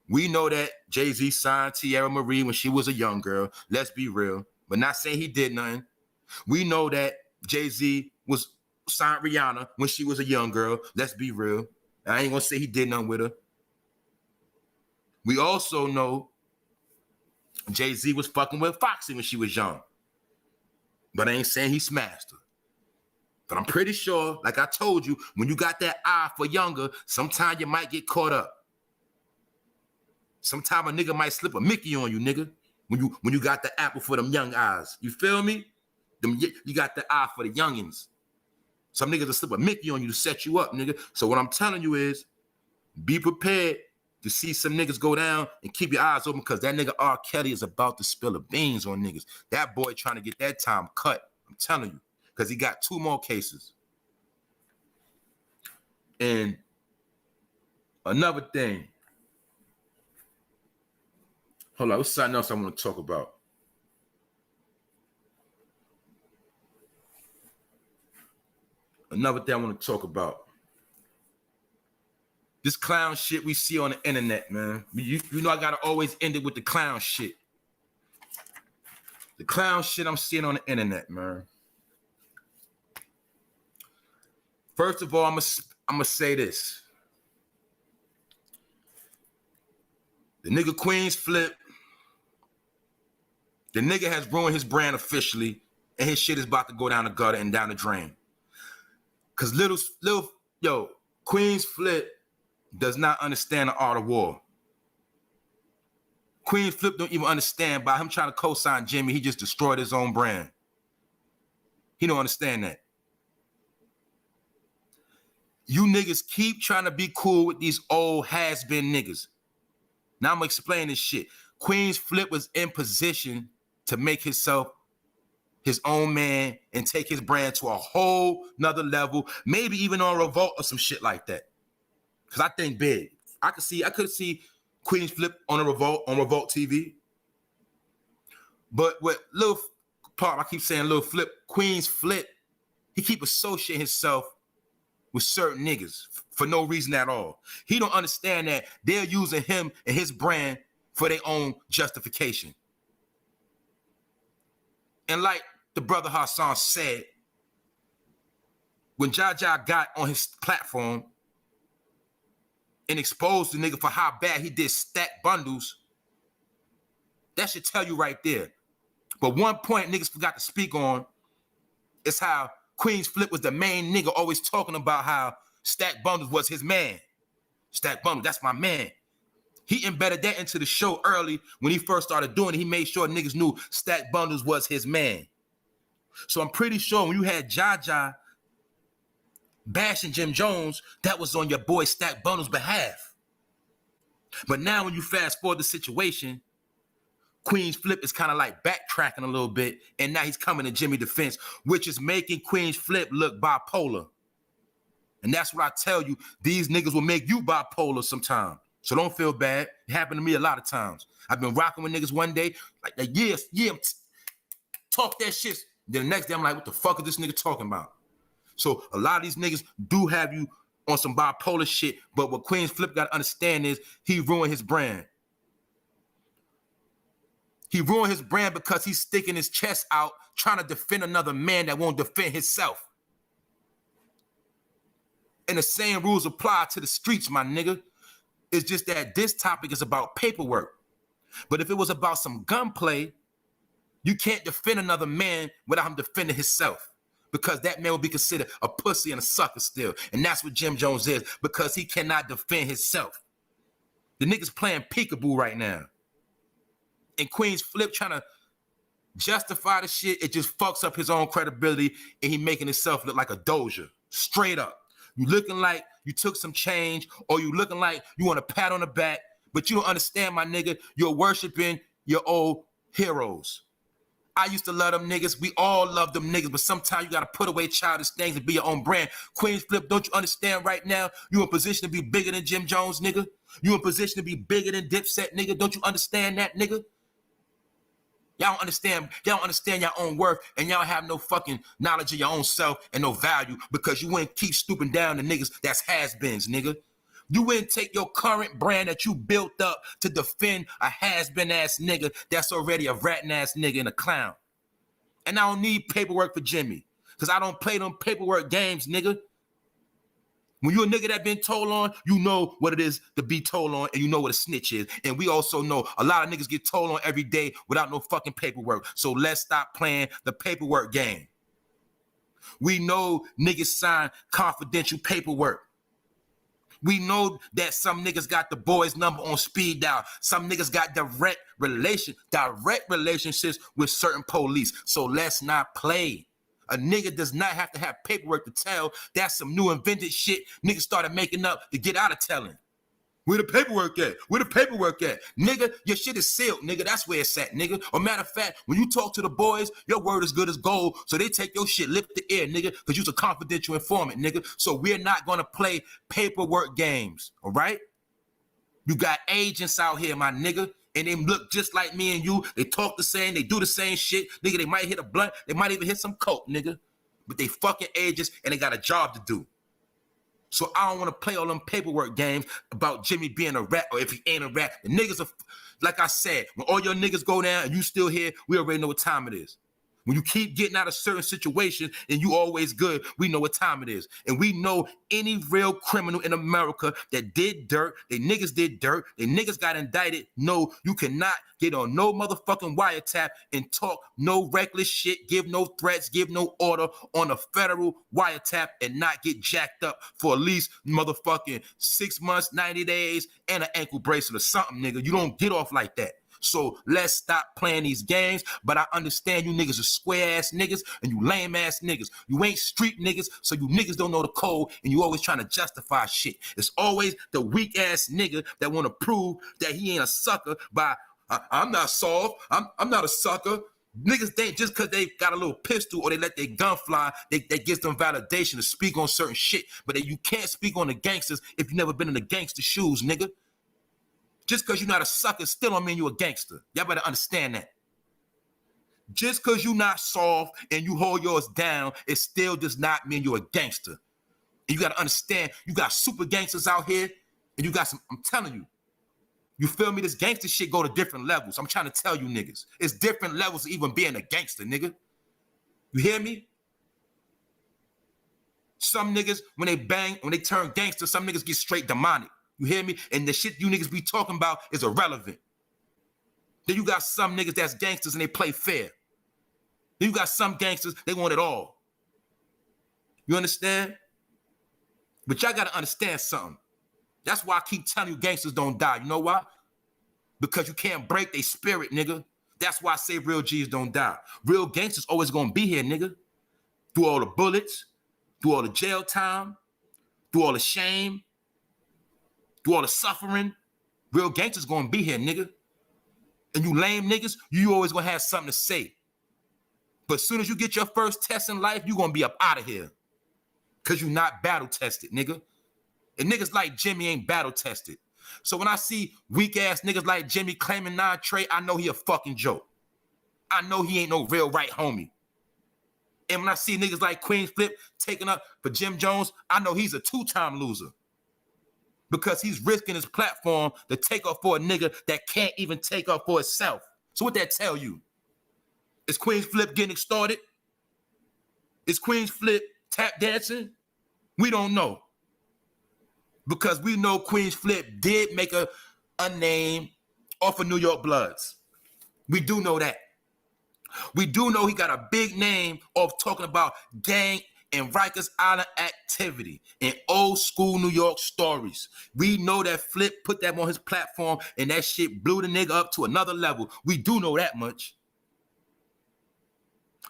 We know that Jay-Z signed Tierra Marie when she was a young girl. Let's be real. But not saying he did nothing. We know that Jay-Z was signed Rihanna when she was a young girl. Let's be real. I ain't gonna say he did nothing with her. We also know Jay-Z was fucking with Foxy when she was young. But I ain't saying he smashed her. But I'm pretty sure, like I told you, when you got that eye for younger, sometimes you might get caught up. Sometimes a nigga might slip a Mickey on you, nigga, when you got the apple for them young eyes. You feel me? You got the eye for the youngins. Some niggas will slip a Mickey on you to set you up, nigga. So what I'm telling you is, be prepared to see some niggas go down and keep your eyes open, because that nigga R. Kelly is about to spill the beans on niggas. That boy trying to get that time cut. I'm telling you. Because he got 2 more cases. And another thing. Hold on, what's something else I want to talk about? Another thing I want to talk about. This clown shit we see on the internet, man. You know I gotta always end it with the clown shit. The clown shit I'm seeing on the internet, man. First of all, I'm gonna say this. The nigga Queens Flip, the nigga has ruined his brand officially, and his shit is about to go down the gutter and down the drain. Cause Queens Flip does not understand the art of war. Queens Flip don't even understand. By him trying to co-sign Jimmy, he just destroyed his own brand. He don't understand that. You niggas keep trying to be cool with these old has-been niggas. Now I'm gonna explain this shit. Queen's Flip was in position to make himself his own man and take his brand to a whole nother level, maybe even on Revolt or some shit like that. Cause I think big. I could see Queen's Flip on Revolt TV. But with Lil Pop, I keep saying Lil Flip, Queen's Flip, he keep associating himself with certain niggas for no reason at all. He don't understand that they're using him and his brand for their own justification. And like the brother Hassan said, when Jaja got on his platform and exposed the nigga for how bad he did stack bundles, that should tell you right there. But one point niggas forgot to speak on is how Queen's Flip was the main nigga always talking about how Stack Bundles was his man. Stack Bundles, that's my man. He embedded that into the show early when he first started doing it. He made sure niggas knew Stack Bundles was his man. So I'm pretty sure when you had Jaja bashing Jim Jones, that was on your boy Stack Bundles' behalf. But now when you fast forward the situation, Queen's Flip is kind of like backtracking a little bit, and now he's coming to Jimmy's defense, which is making Queen's Flip look bipolar. And that's what I tell you, these niggas will make you bipolar sometime. So don't feel bad. It happened to me a lot of times. I've been rocking with niggas one day, like, yeah, talk that shit. Then the next day, I'm like, what the fuck is this nigga talking about? So a lot of these niggas do have you on some bipolar shit, but what Queen's Flip got to understand is he ruined his brand. He ruined his brand because he's sticking his chest out trying to defend another man that won't defend himself. And the same rules apply to the streets, my nigga. It's just that this topic is about paperwork. But if it was about some gunplay, you can't defend another man without him defending himself, because that man will be considered a pussy and a sucker still. And that's what Jim Jones is, because he cannot defend himself. The nigga's playing peekaboo right now. And Queen's Flip trying to justify the shit, it just fucks up his own credibility, and he making himself look like a doja. Straight up. You looking like you took some change, or you looking like you want a pat on the back, but you don't understand, my nigga. You're worshiping your old heroes. I used to love them niggas. We all love them niggas, but sometimes you got to put away childish things and be your own brand. Queen's Flip, don't you understand right now? You in position to be bigger than Jim Jones, nigga. You in position to be bigger than Dipset, nigga. Don't you understand that, nigga? Y'all don't understand your own worth, and y'all have no fucking knowledge of your own self and no value, because you wouldn't keep stooping down to niggas that's has-beens, nigga. You wouldn't take your current brand that you built up to defend a has-been ass nigga that's already a ratting ass nigga and a clown. And I don't need paperwork for Jimmy, because I don't play them paperwork games, nigga. When you a nigga that been told on, you know what it is to be told on, and you know what a snitch is. And we also know a lot of niggas get told on every day without no fucking paperwork. So let's stop playing the paperwork game. We know niggas sign confidential paperwork. We know that some niggas got the boy's number on speed dial. Some niggas got direct relationships with certain police. So let's not play. A nigga does not have to have paperwork to tell. That's some new invented shit niggas started making up to get out of telling. Where the paperwork at? Where the paperwork at? Nigga, your shit is sealed, nigga. That's where it's at, nigga. Or matter of fact, when you talk to the boys, your word is good as gold. So they take your shit lip to ear, nigga, because you're a confidential informant, nigga. So we're not going to play paperwork games, all right? You got agents out here, my nigga, and they look just like me and you. They talk the same. They do the same shit. Nigga, they might hit a blunt. They might even hit some coke, nigga. But they fucking agents, and they got a job to do. So I don't want to play all them paperwork games about Jimmy being a rat, or if he ain't a rat. The niggas are, like I said, when all your niggas go down and you still here, we already know what time it is. When you keep getting out of certain situations and you always good, we know what time it is. And we know any real criminal in America that did dirt, they niggas did dirt, they niggas got indicted. No, you cannot get on no motherfucking wiretap and talk no reckless shit, give no threats, give no order on a federal wiretap and not get jacked up for at least motherfucking 6 months, 90 days, and an ankle bracelet or something, nigga. You don't get off like that. So let's stop playing these games. But I understand you niggas are square ass niggas and you lame ass niggas. You ain't street niggas, so you niggas don't know the code and you always trying to justify shit. It's always the weak ass nigga that want to prove that he ain't a sucker by I'm not soft. I'm not a sucker. Niggas ain't just because they got a little pistol or they let their gun fly, they gives them validation to speak on certain shit. But you can't speak on the gangsters if you never been in the gangster shoes, nigga. Just because you're not a sucker still don't mean you a gangster. Y'all better understand that. Just because you not soft and you hold yours down, it still does not mean you're a gangster. And you got to understand, you got super gangsters out here and you got some, I'm telling you, you feel me? This gangster shit go to different levels. I'm trying to tell you niggas. It's different levels of even being a gangster, nigga. You hear me? Some niggas, when they turn gangster, some niggas get straight demonic. You hear me? And the shit you niggas be talking about is irrelevant. Then you got some niggas that's gangsters and they play fair. Then you got some gangsters, they want it all. You understand? But y'all got to understand something. That's why I keep telling you gangsters don't die. You know why? Because you can't break their spirit, nigga. That's why I say real G's don't die. Real gangsters always gonna be here, nigga. Through all the bullets, through all the jail time, through all the shame, through all the suffering. Real gangsters gonna be here, nigga. And you lame niggas, you always gonna have something to say. But as soon as you get your first test in life, you gonna be up out of here. Cause you not battle tested, nigga. And niggas like Jimmy ain't battle tested. So when I see weak ass niggas like Jimmy claiming non-trade, I know he a fucking joke. I know he ain't no real right homie. And when I see niggas like Queen Flip taking up for Jim Jones, I know he's a two-time loser. Because he's risking his platform to take up for a nigga that can't even take up for himself. So what that tell you? Is Queen Flip getting started? Is Queen Flip tap dancing? We don't know. Because we know Queen's Flip did make a name off of New York Bloods. We do know that. We do know he got a big name of talking about gang and Rikers Island activity and old school New York stories. We know that Flip put that on his platform and that shit blew the nigga up to another level. We do know that much.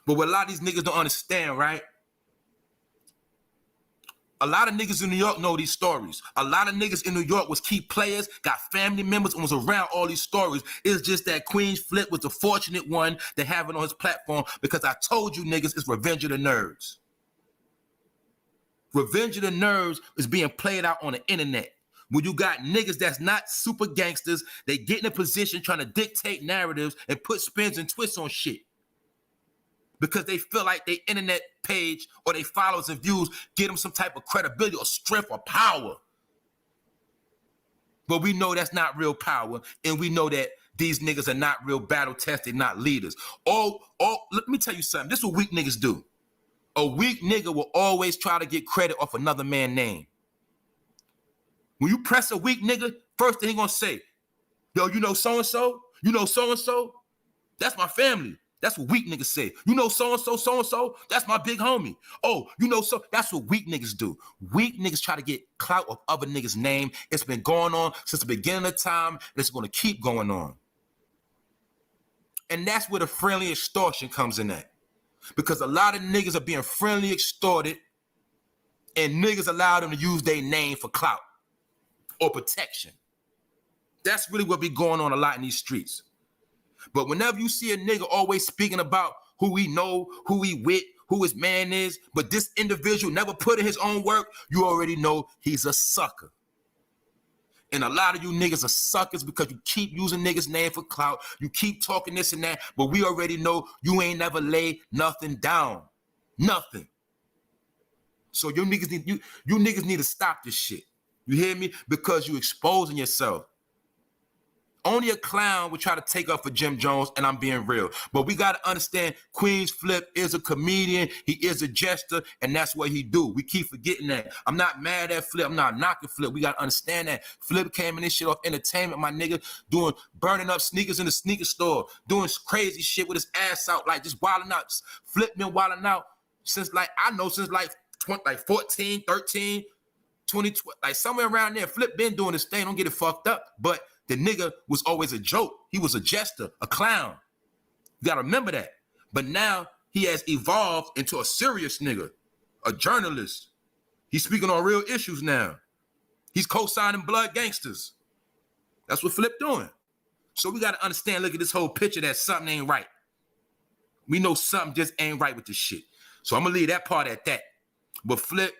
But what a lot of these niggas don't understand, right? A lot of niggas in New York know these stories. A lot of niggas in New York was key players, got family members, and was around all these stories. It's just that Queen's Flip was the fortunate one to have it on his platform because I told you niggas it's Revenge of the Nerds. Revenge of the Nerds is being played out on the internet. When you got niggas that's not super gangsters, they get in a position trying to dictate narratives and put spins and twists on shit. Because they feel like their internet page or their followers and views get them some type of credibility or strength or power. But we know that's not real power, and we know that these niggas are not real battle tested, not leaders. Let me tell you something. This is what weak niggas do. A weak nigga will always try to get credit off another man's name. When you press a weak nigga, first thing he gonna say, yo, you know so-and-so? You know so-and-so? That's my family. That's what weak niggas say. You know so-and-so? That's my big homie. Oh, you know so? That's what weak niggas do. Weak niggas try to get clout of other niggas' name. It's been going on since the beginning of time, and it's going to keep going on. And that's where the friendly extortion comes in at. Because a lot of niggas are being friendly extorted, and niggas allow them to use their name for clout or protection. That's really what be going on a lot in these streets. But whenever you see a nigga always speaking about who he know, who he with, who his man is, but this individual never put in his own work, you already know he's a sucker. And a lot of you niggas are suckers because you keep using niggas' name for clout. You keep talking this and that, but we already know you ain't never laid nothing down. Nothing. So you niggas need to stop this shit. You hear me? Because you exposing yourself. Only a clown would try to take up for Jim Jones, and I'm being real. But we got to understand Queen's Flip is a comedian. He is a jester, and that's what he do. We keep forgetting that. I'm not mad at Flip. I'm not knocking Flip. We got to understand that. Flip came in this shit off entertainment, my nigga, burning up sneakers in the sneaker store, doing crazy shit with his ass out, like just wilding out. Flip been wilding out since 14, 13, 20, like somewhere around there. Flip been doing this thing. Don't get it fucked up. But The nigga was always a joke. He was a jester, a clown. You gotta remember that. But now he has evolved into a serious nigga, a journalist. He's speaking on real issues now. He's co-signing blood gangsters. That's what Flip doing. So we gotta understand, look at this whole picture that something ain't right. We know something just ain't right with this shit. So I'm gonna leave that part at that. But Flip,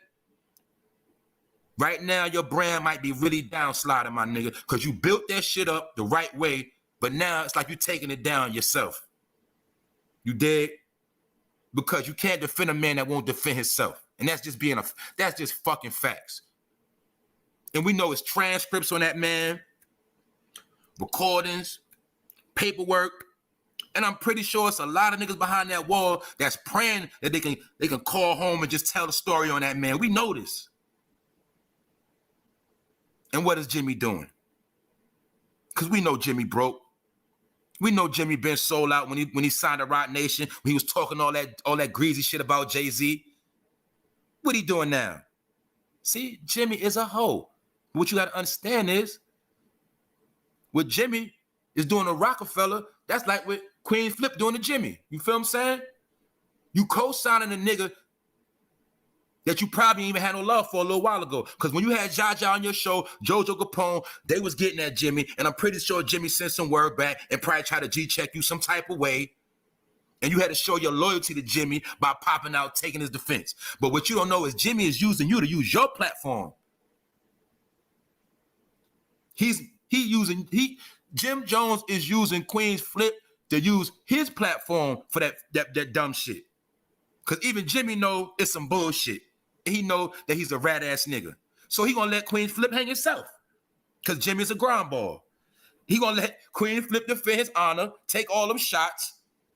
right now your brand might be really downsliding, my nigga, because you built that shit up the right way, but now it's like you taking it down yourself. You dig? Because you can't defend a man that won't defend himself. And that's just fucking facts. And we know it's transcripts on that man, recordings, paperwork, and I'm pretty sure it's a lot of niggas behind that wall that's praying that they can call home and just tell the story on that man. We know this. And what is Jimmy doing? Because we know Jimmy broke. We know Jimmy been sold out when he signed to Roc Nation, when he was talking all that greasy shit about Jay-Z. What he doing now? See, Jimmy is a hoe. What you got to understand is, what Jimmy is doing to Rockefeller, that's like what Queen Flip doing to Jimmy. You feel what I'm saying? You co-signing a nigga that you probably even had no love for a little while ago. Because when you had Jaja on your show, Jojo Capone, they was getting at Jimmy, and I'm pretty sure Jimmy sent some word back and probably tried to G-check you some type of way. And you had to show your loyalty to Jimmy by popping out, taking his defense. But what you don't know is Jimmy is using you to use your platform. Jim Jones is using Queen's Flip to use his platform for that dumb shit. Because even Jimmy know it's some bullshit. And he know that he's a rat ass nigga. So he gonna let Queen Flip hang himself. Because Jimmy's a ground ball. He gonna let Queen Flip defend his honor, take all them shots,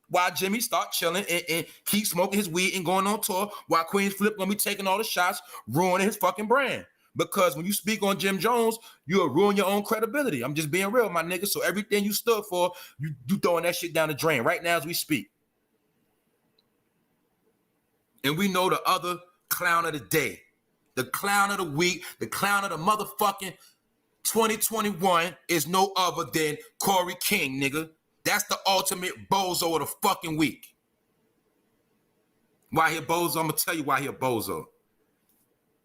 while Jimmy start chilling and keep smoking his weed and going on tour, while Queen Flip gonna be taking all the shots, ruining his fucking brand. Because when you speak on Jim Jones, you'll ruin your own credibility. I'm just being real, my nigga. So everything you stood for, you throwing that shit down the drain right now as we speak. And we know the other clown of the day, the clown of the week, the clown of the motherfucking 2021 is no other than Corey King, nigga. That's the ultimate bozo of the fucking week. Why he a bozo? I'm gonna tell you why he a bozo.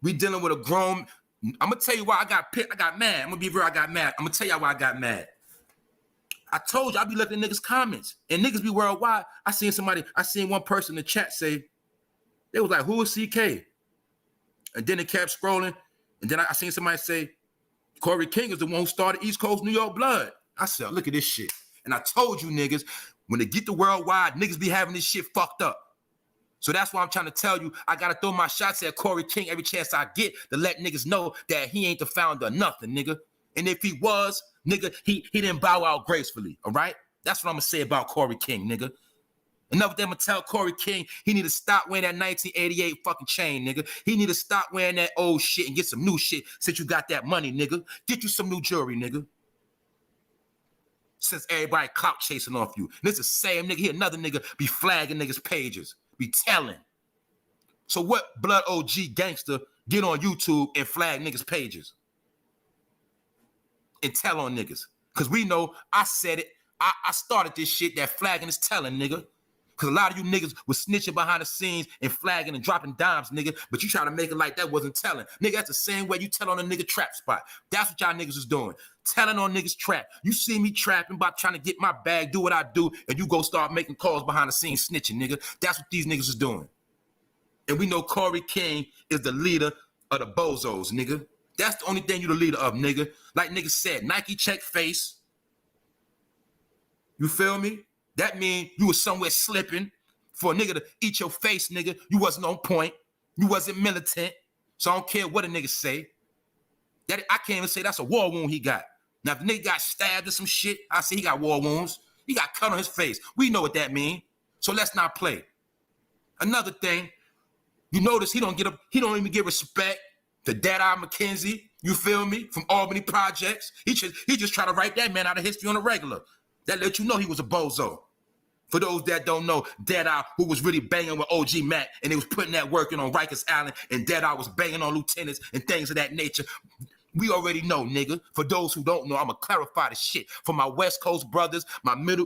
We dealing with a grown. I'm gonna tell you why I got mad. I'm gonna be real. I got mad. I'm gonna tell you why I got mad. I told you I be looking at niggas' comments, and niggas be worldwide. I seen one person in the chat say, they was like, who is CK? And then it kept scrolling, and then I seen somebody say, Corey King is the one who started East Coast New York blood. I said, look at this shit. And I told you niggas, when they get to worldwide, niggas be having this shit fucked up. So that's why I'm trying to tell you, I got to throw my shots at Corey King every chance I get to let niggas know that he ain't the founder of nothing, nigga. And if he was, nigga, he didn't bow out gracefully, all right? That's what I'm going to say about Corey King, nigga. Another thing I'm going to tell Corey King, he need to stop wearing that 1988 fucking chain, nigga. He need to stop wearing that old shit and get some new shit since you got that money, nigga. Get you some new jewelry, nigga. Since everybody clout chasing off you. And this is the same nigga, he another nigga be flagging niggas' pages. Be telling. So what blood OG gangster get on YouTube and flag niggas' pages? And tell on niggas. Because we know, I said it, I started this shit, that flagging is telling, nigga. Because a lot of you niggas was snitching behind the scenes and flagging and dropping dimes, nigga. But you try to make it like that wasn't telling. Nigga, that's the same way you tell on a nigga trap spot. That's what y'all niggas is doing. Telling on niggas trap. You see me trapping by trying to get my bag, do what I do, and you go start making calls behind the scenes snitching, nigga. That's what these niggas is doing. And we know Corey King is the leader of the bozos, nigga. That's the only thing you the leader of, nigga. Like niggas said, Nike check face. You feel me? That mean you was somewhere slipping for a nigga to eat your face, nigga. You wasn't on point. You wasn't militant. So I don't care what a nigga say. That I can't even say that's a war wound he got. Now, if the nigga got stabbed or some shit, I say he got war wounds. He got cut on his face. We know what that mean. So let's not play. Another thing, you notice he don't even get respect to Dead-Eye McKenzie, you feel me, from Albany Projects. He just try to write that man out of history on a regular. That let you know he was a bozo. For those that don't know, Dead-Eye, who was really banging with OG Mac, and they was putting that work in on Rikers Island, and Dead-Eye was banging on lieutenants and things of that nature. We already know, nigga. For those who don't know, I'ma clarify the shit. For my West Coast brothers, my mid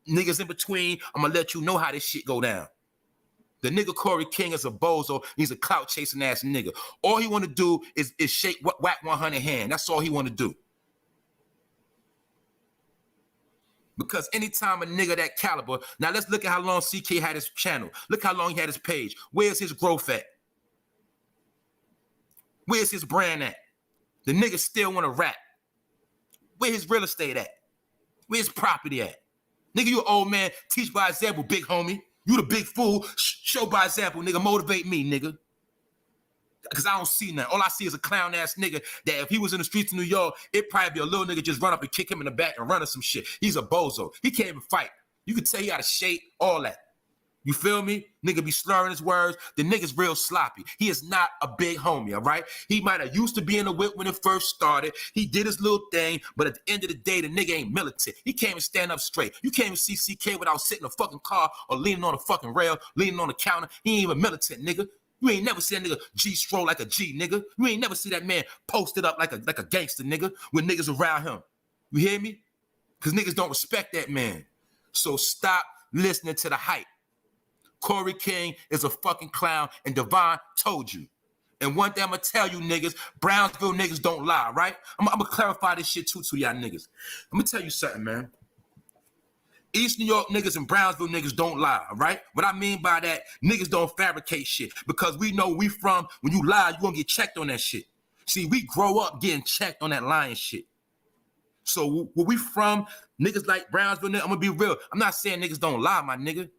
niggas in between, I'ma let you know how this shit go down. The nigga Corey King is a bozo. He's a clout chasing ass nigga. All he want to do is shake whack 100 hand. That's all he want to do. Because anytime a nigga that caliber, now let's look at how long CK had his channel. Look how long he had his page. Where's his growth at? Where's his brand at? The nigga still want to rap. Where his real estate at? Where's property at? Nigga, you an old man. Teach by example, big homie. You the big fool. Show by example, nigga. Motivate me, nigga. Because I don't see nothing. All I see is a clown ass nigga that if he was in the streets of New York, it'd probably be a little nigga just run up and kick him in the back and run or some shit. He's a bozo. He can't even fight. You can tell he out of shape, all that. You feel me? Nigga be slurring his words. The nigga's real sloppy. He is not a big homie, all right? He might have used to be in the whip when it first started. He did his little thing, but at the end of the day, the nigga ain't militant. He can't even stand up straight. You can't even see CK without sitting in a fucking car or leaning on a fucking rail, leaning on the counter. He ain't even militant, nigga. You ain't never see that nigga G-stroll like a G, nigga. You ain't never see that man posted up like a gangster, nigga, when niggas around him. You hear me? Because niggas don't respect that man. So stop listening to the hype. Corey King is a fucking clown, and Devon told you. And one thing I'm going to tell you niggas, Brownsville niggas don't lie, right? I'm going to clarify this shit too to y'all niggas. I'm going to tell you something, man. East New York niggas and Brownsville niggas don't lie, all right? What I mean by that, niggas don't fabricate shit. Because we know when you lie, you going to get checked on that shit. See, we grow up getting checked on that lying shit. So where we from, niggas like Brownsville, I'm going to be real. I'm not saying niggas don't lie, my nigga.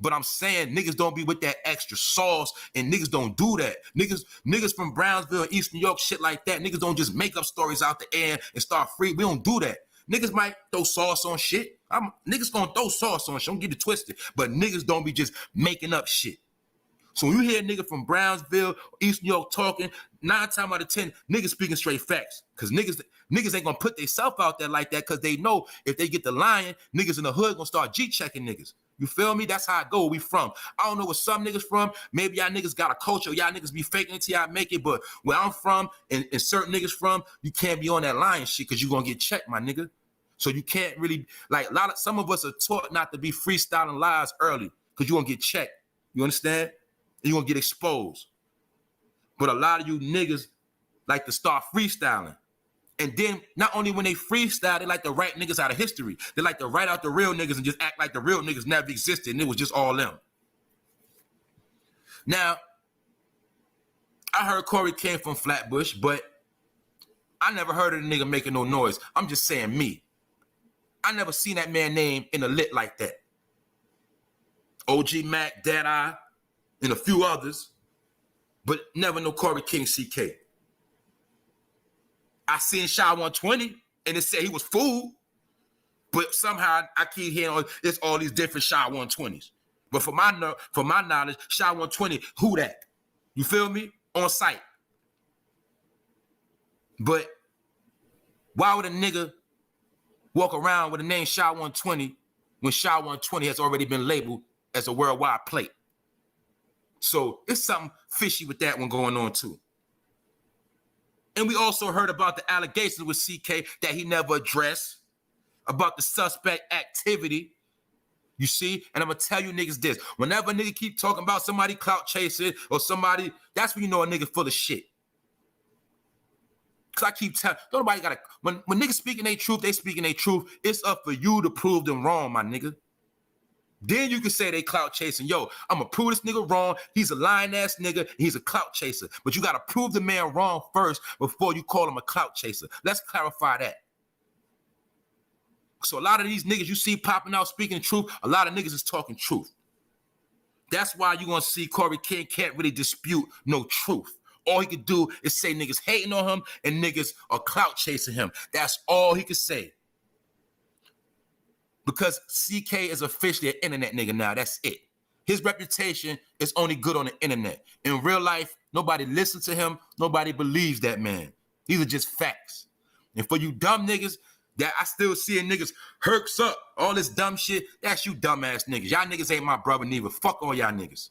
But I'm saying niggas don't be with that extra sauce, and niggas don't do that. Niggas from Brownsville, East New York, shit like that. Niggas don't just make up stories out the air and start free. We don't do that. Niggas might throw sauce on shit. Niggas gonna throw sauce on shit. Don't get it twisted. But niggas don't be just making up shit. So when you hear a nigga from Brownsville, East New York talking, 9 times out of 10, niggas speaking straight facts. Because niggas ain't gonna put themselves out there like that because they know if they get the lying, niggas in the hood gonna start G-checking niggas. You feel me? That's how I go where we from. I don't know where some niggas from. Maybe y'all niggas got a culture. Y'all niggas be faking it till y'all make it. But where I'm from and certain niggas from, you can't be on that lying shit because you gonna get checked, my nigga. So you can't really, like, some of us are taught not to be freestyling lies early because you gonna get checked. You understand? And you gonna get exposed. But a lot of you niggas like to start freestyling. And then not only when they freestyle, they like to write niggas out of history. They like to write out the real niggas and just act like the real niggas never existed and it was just all them. Now, I heard Corey King from Flatbush, but I never heard of the nigga making no noise. I'm just saying me. I never seen that man name in a lit like that. OG Mac, Deadeye, and a few others, but never no Corey King CK. I seen Shy 120 and it said he was fooled, but somehow I keep hearing it's all these different Shy 120s. But for my knowledge, Shy 120, who that? You feel me? On site. But why would a nigga walk around with the name Shy 120 when Shy 120 has already been labeled as a worldwide plate? So it's something fishy with that one going on too. And we also heard about the allegations with CK that he never addressed, about the suspect activity. You see? And I'm going to tell you niggas this. Whenever a nigga keep talking about somebody clout chasing or somebody, that's when you know a nigga full of shit. Because I keep telling, nobody got to, when niggas speaking their truth, they speaking their truth. It's up for you to prove them wrong, my nigga. Then you can say they clout chasing. Yo, I'm going to prove this nigga wrong. He's a lying ass nigga. He's a clout chaser. But you got to prove the man wrong first before you call him a clout chaser. Let's clarify that. So a lot of these niggas you see popping out speaking the truth, a lot of niggas is talking truth. That's why you're going to see Corey King can't really dispute no truth. All he could do is say niggas hating on him and niggas are clout chasing him. That's all he could say. Because CK is officially an internet nigga now. That's it. His reputation is only good on the internet. In real life, nobody listens to him. Nobody believes that man. These are just facts. And for you dumb niggas that I still seeing niggas herks up, all this dumb shit, that's you dumbass niggas. Y'all niggas ain't my brother neither. Fuck all y'all niggas.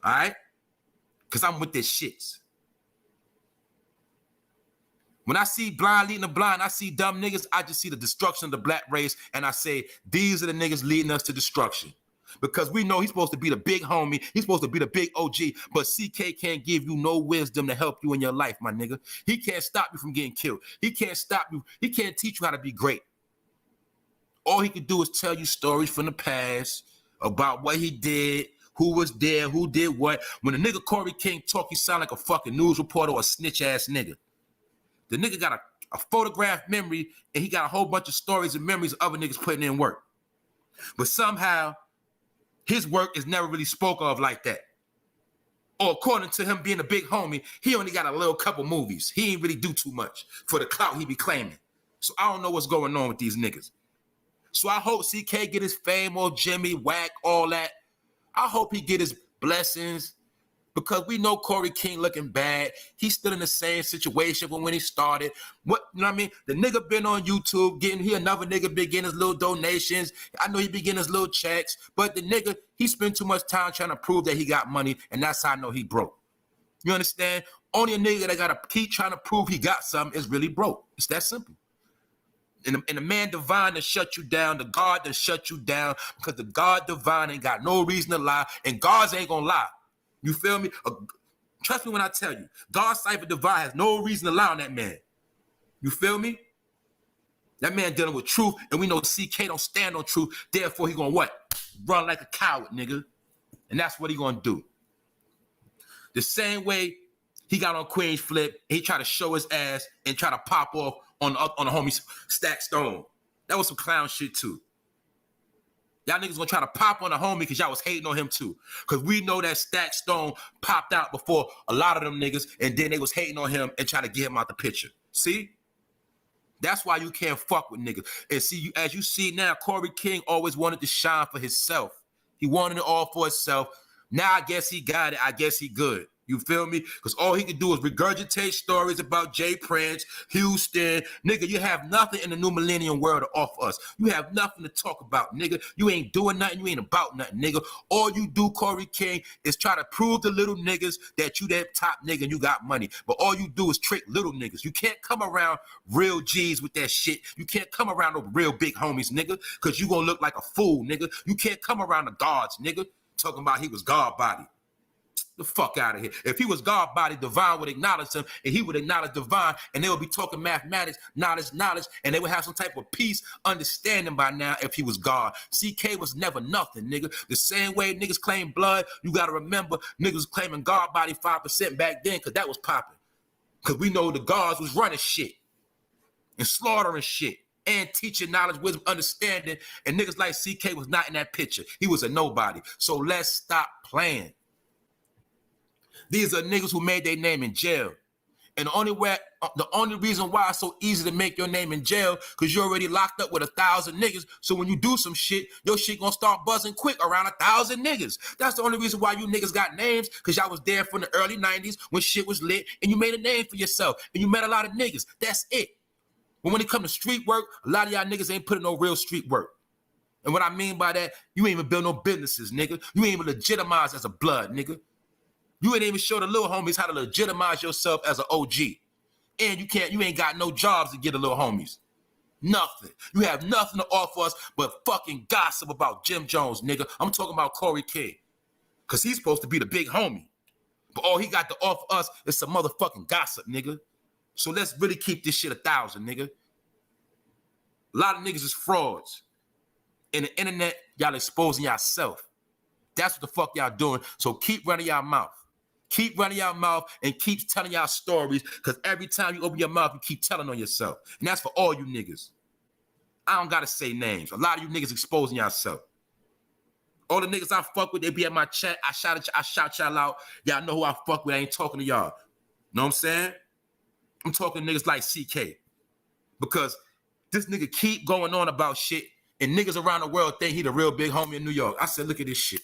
All right? Because I'm with this shits. When I see blind leading the blind, I see dumb niggas, I just see the destruction of the black race, and I say, these are the niggas leading us to destruction. Because we know he's supposed to be the big homie, he's supposed to be the big OG, but CK can't give you no wisdom to help you in your life, my nigga. He can't stop you from getting killed. He can't stop you. He can't teach you how to be great. All he can do is tell you stories from the past about what he did, who was there, who did what. When the nigga Corey King talk, he sound like a fucking news reporter or a snitch-ass nigga. The nigga got a photographed memory, and he got a whole bunch of stories and memories of other niggas putting in work. But somehow, his work is never really spoken of like that. Or according to him being a big homie, he only got a little couple movies. He ain't really do too much for the clout he be claiming. So I don't know what's going on with these niggas. So I hope CK get his fame or Jimmy, Whack, all that. I hope he get his blessings. Because we know Corey King looking bad. He's still in the same situation from when he started. What, you know what I mean? The nigga been on YouTube another nigga be getting his little donations. I know he be getting his little checks, but the nigga, he spent too much time trying to prove that he got money, and that's how I know he broke. You understand? Only a nigga that gotta keep trying to prove he got something is really broke. It's that simple. And the man divine that shut you down, the God that shut you down, because the God divine ain't got no reason to lie, and God's ain't gonna lie. You feel me? Trust me when I tell you, God's Cypher Divine has no reason to lie on that man. You feel me? That man dealing with truth, and we know CK don't stand on truth, therefore he gonna what? Run like a coward, nigga. And that's what he gonna do. The same way he got on Queen's Flip, and he tried to show his ass and try to pop off on the homie Stack Stone. That was some clown shit too. Y'all niggas gonna try to pop on the homie because y'all was hating on him too. Because we know that Stack Stone popped out before a lot of them niggas, and then they was hating on him and trying to get him out the picture. See? That's why you can't fuck with niggas. And see, as you see now, Corey King always wanted to shine for himself. He wanted it all for himself. Now I guess he got it. I guess he good. You feel me? Because all he can do is regurgitate stories about Jay Prince, Houston. Nigga, you have nothing in the new millennium world to offer us. You have nothing to talk about, nigga. You ain't doing nothing. You ain't about nothing, nigga. All you do, Corey King, is try to prove to little niggas that you that top nigga and you got money. But all you do is trick little niggas. You can't come around real G's with that shit. You can't come around the real big homies, nigga, because you gonna look like a fool, nigga. You can't come around the gods, nigga, talking about he was God body. The fuck out of here. If he was God body, Divine would acknowledge him, and he would acknowledge Divine, and they would be talking mathematics, knowledge, and they would have some type of peace, understanding by now if he was God. CK was never nothing, nigga. The same way niggas claim blood, you gotta remember niggas claiming God body 5% back then, because that was popping. Because we know the gods was running shit and slaughtering shit and teaching knowledge, wisdom, understanding, and niggas like CK was not in that picture. He was a nobody. So let's stop playing. These are niggas who made their name in jail. And the only reason why it's so easy to make your name in jail, because you're already locked up with 1,000 niggas. So when you do some shit, your shit gonna start buzzing quick around 1,000 niggas. That's the only reason why you niggas got names, because y'all was there from the early 90s when shit was lit, and you made a name for yourself, and you met a lot of niggas. That's it. But when it comes to street work, a lot of y'all niggas ain't putting no real street work. And what I mean by that, you ain't even build no businesses, nigga. You ain't even legitimize as a blood, nigga. You ain't even show the little homies how to legitimize yourself as an OG. And you ain't got no jobs to get the little homies. Nothing. You have nothing to offer us but fucking gossip about Jim Jones, nigga. I'm talking about Corey King. Because he's supposed to be the big homie. But all he got to offer us is some motherfucking gossip, nigga. So let's really keep this shit 1,000, nigga. A lot of niggas is frauds. In the internet, y'all exposing yourself. That's what the fuck y'all doing. So keep running y'all mouth. Keep running your mouth and keep telling y'all stories, because every time you open your mouth, you keep telling on yourself. And that's for all you niggas. I don't got to say names. A lot of you niggas exposing yourself. All the niggas I fuck with, they be at my chat. I shout y'all out. Y'all know who I fuck with. I ain't talking to y'all. Know what I'm saying? I'm talking to niggas like CK. Because this nigga keep going on about shit, and niggas around the world think he the real big homie in New York. I said, look at this shit.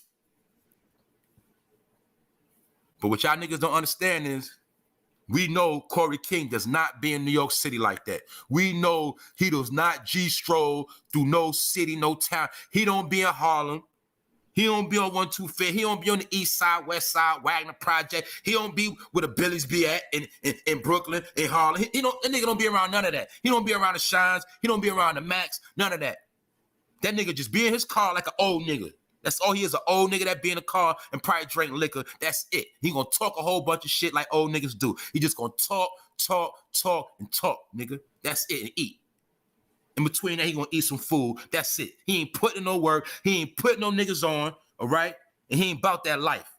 But what y'all niggas don't understand is we know Corey King does not be in New York City like that. We know he does not G-stroll through no city, no town. He don't be in Harlem. He don't be on 125. He don't be on the east side, west side, Wagner Project. He don't be where the Billies be at in Brooklyn, in Harlem. That nigga don't be around none of that. He don't be around the Shines. He don't be around the Max. None of that. That nigga just be in his car like an old nigga. That's all he is, an old nigga that be in the car and probably drink liquor. That's it. He gonna talk a whole bunch of shit like old niggas do. He just gonna talk, nigga. That's it, and eat. In between that, he gonna eat some food. That's it. He ain't putting no work. He ain't putting no niggas on, all right? And he ain't about that life.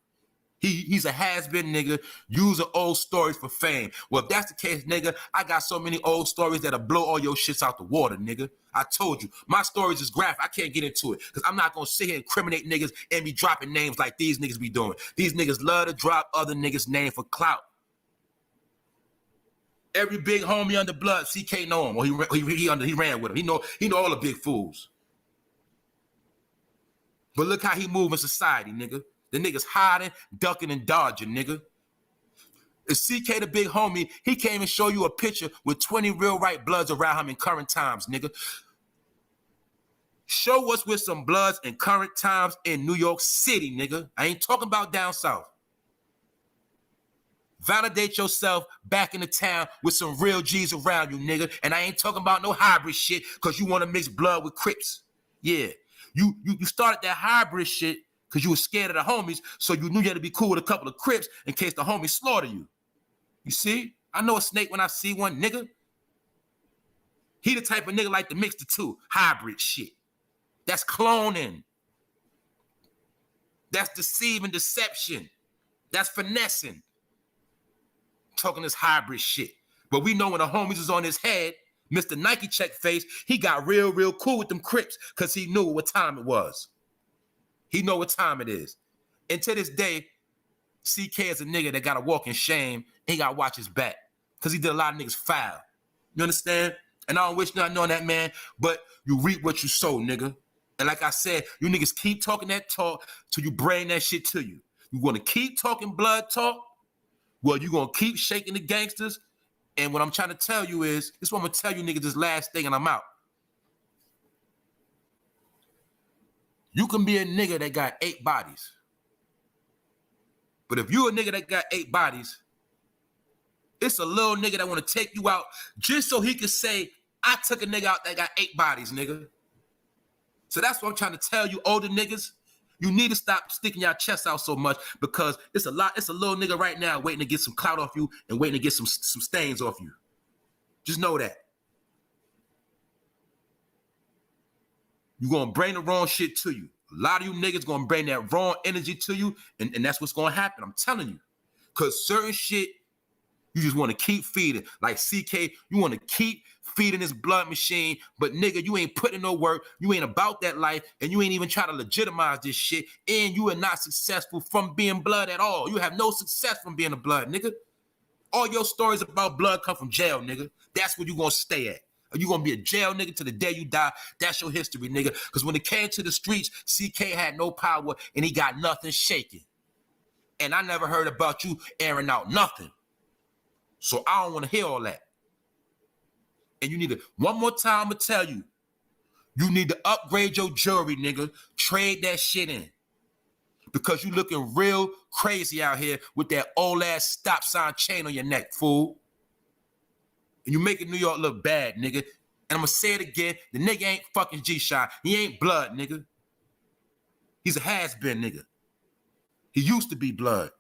He's a has-been nigga using old stories for fame. Well, if that's the case, nigga, I got so many old stories that'll blow all your shits out the water, nigga. I told you. My stories is graphic. I can't get into it because I'm not gonna sit here and incriminate niggas and be dropping names like these niggas be doing. These niggas love to drop other niggas' name for clout. Every big homie under blood, CK know him. Or he ran with him. He know all the big fools. But look how he move in society, nigga. The niggas hiding, ducking, and dodging, nigga. If CK the big homie, he came and show you a picture with 20 real right bloods around him in current times, nigga. Show us with some bloods in current times in New York City, nigga. I ain't talking about down south. Validate yourself back in the town with some real G's around you, nigga. And I ain't talking about no hybrid shit because you want to mix blood with Crips. Yeah. You started that hybrid shit because you were scared of the homies, so you knew you had to be cool with a couple of Crips in case the homies slaughter you. You see? I know a snake when I see one, nigga. He the type of nigga like to mix the two. Hybrid shit. That's cloning. That's deceiving, deception. That's finessing. Talking this hybrid shit. But we know when the homies was on his head, Mr. Nike check face, he got real cool with them Crips because he knew what time it was. He know what time it is. And to this day, CK is a nigga that got to walk in shame. He got to watch his back because he did a lot of niggas foul. You understand? And I don't wish nothing on that man, but you reap what you sow, nigga. And like I said, you niggas keep talking that talk till you bring that shit to you. You want to keep talking blood talk? Well, you going to keep shaking the gangsters. And what I'm trying to tell you is, this is what I'm going to tell you niggas this last thing and I'm out. You can be a nigga that got 8 bodies. But if you a nigga that got 8 bodies, it's a little nigga that want to take you out just so he can say, I took a nigga out that got 8 bodies, nigga. So that's what I'm trying to tell you, older niggas. You need to stop sticking your chest out so much because it's a little nigga right now waiting to get some clout off you and waiting to get some stains off you. Just know that. You're going to bring the wrong shit to you. A lot of you niggas going to bring that wrong energy to you, and that's what's going to happen. I'm telling you. Because certain shit, you just want to keep feeding. Like CK, you want to keep feeding this blood machine, but nigga, you ain't putting no work. You ain't about that life, and you ain't even trying to legitimize this shit, and you are not successful from being blood at all. You have no success from being a blood, nigga. All your stories about blood come from jail, nigga. That's where you going to stay at. Or you going to be a jail nigga till the day you die. That's your history, nigga. Because when it came to the streets, CK had no power, and he got nothing shaking. And I never heard about you airing out nothing. So I don't want to hear all that. And you need to, one more time, I'm going to tell you, you need to upgrade your jewelry, nigga. Trade that shit in. Because you looking real crazy out here with that old ass stop sign chain on your neck, fool. And you making New York look bad, nigga. And I'm going to say it again. The nigga ain't fucking G-Shine. He ain't blood, nigga. He's a has-been nigga. He used to be blood.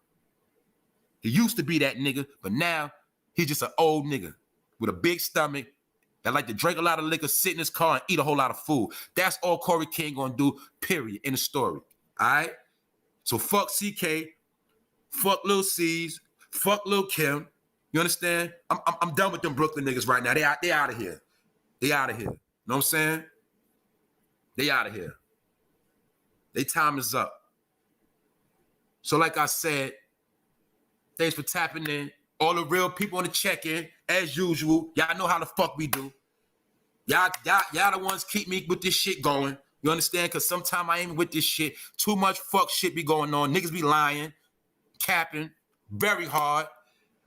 He used to be that nigga, but now he's just an old nigga with a big stomach that like to drink a lot of liquor, sit in his car, and eat a whole lot of food. That's all Corey King gonna do, period, in the story. All right? So fuck CK, fuck Lil C's, fuck Lil Kim. You understand? I'm done with them Brooklyn niggas right now. They out of here. They out of here. You know what I'm saying? They out of here. They time is up. So like I said, thanks for tapping in. All the real people on the check-in, as usual. Y'all know how the fuck we do. Y'all the ones keep me with this shit going. You understand? Because sometimes I ain't with this shit. Too much fuck shit be going on. Niggas be lying, capping, very hard.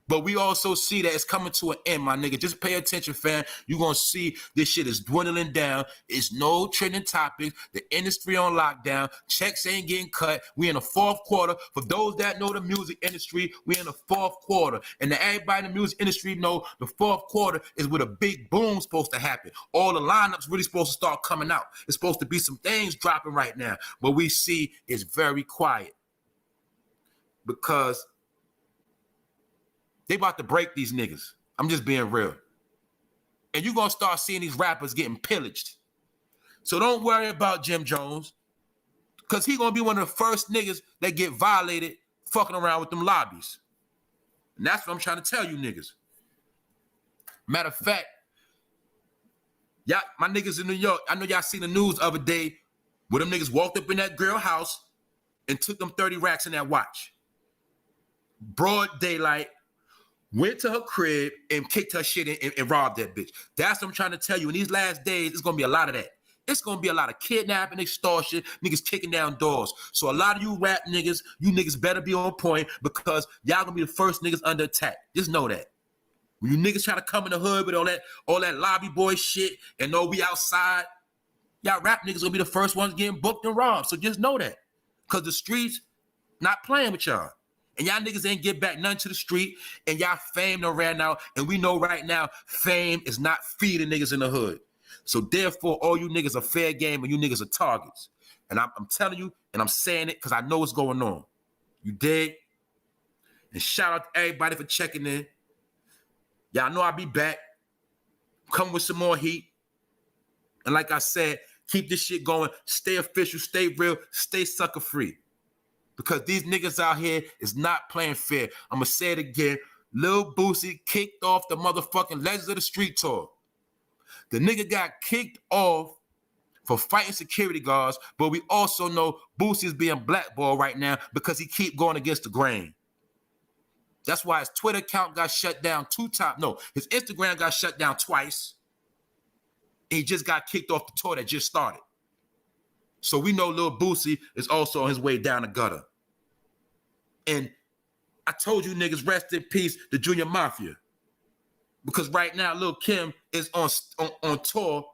But we also see that it's coming to an end, my nigga. Just pay attention, fam. You're going to see this shit is dwindling down. It's no trending topics. The industry on lockdown. Checks ain't getting cut. We in the fourth quarter. For those that know the music industry, we in the fourth quarter. And everybody in the music industry know the fourth quarter is where the big boom's supposed to happen. All the lineups really supposed to start coming out. It's supposed to be some things dropping right now. But we see it's very quiet. Because they about to break these niggas. I'm just being real. And you're going to start seeing these rappers getting pillaged. So don't worry about Jim Jones, because he going to be one of the first niggas that get violated fucking around with them lobbies. And that's what I'm trying to tell you niggas. Matter of fact, y'all, my niggas in New York, I know y'all seen the news the other day where them niggas walked up in that girl house and took them 30 racks in that watch. Broad daylight. Went to her crib and kicked her shit and robbed that bitch. That's what I'm trying to tell you. In these last days, it's going to be a lot of that. It's going to be a lot of kidnapping, extortion, niggas kicking down doors. So a lot of you rap niggas, you niggas better be on point, because y'all going to be the first niggas under attack. Just know that. When you niggas try to come in the hood with all that lobby boy shit and know we outside, y'all rap niggas going to be the first ones getting booked and robbed. So just know that. Because the streets not playing with y'all. And y'all niggas ain't get back nothing to the street, and y'all fame done ran out, and we know right now fame is not feeding niggas in the hood. So therefore, all you niggas are fair game, and you niggas are targets. And I'm telling you, and I'm saying it because I know what's going on. You dig? And shout out to everybody for checking in. Y'all know I'll be back. Come with some more heat. And like I said, keep this shit going. Stay official, stay real, stay sucker free. Because these niggas out here is not playing fair. I'm going to say it again. Lil Boosie kicked off the motherfucking Legends of the Street tour. The nigga got kicked off for fighting security guards, but we also know Boosie is being blackballed right now because he keep going against the grain. That's why his Twitter account got shut down 2 times. No, his Instagram got shut down twice. He just got kicked off the tour that just started. So we know Lil Boosie is also on his way down the gutter. And I told you niggas, rest in peace, the Junior Mafia. Because right now, Lil Kim is on tour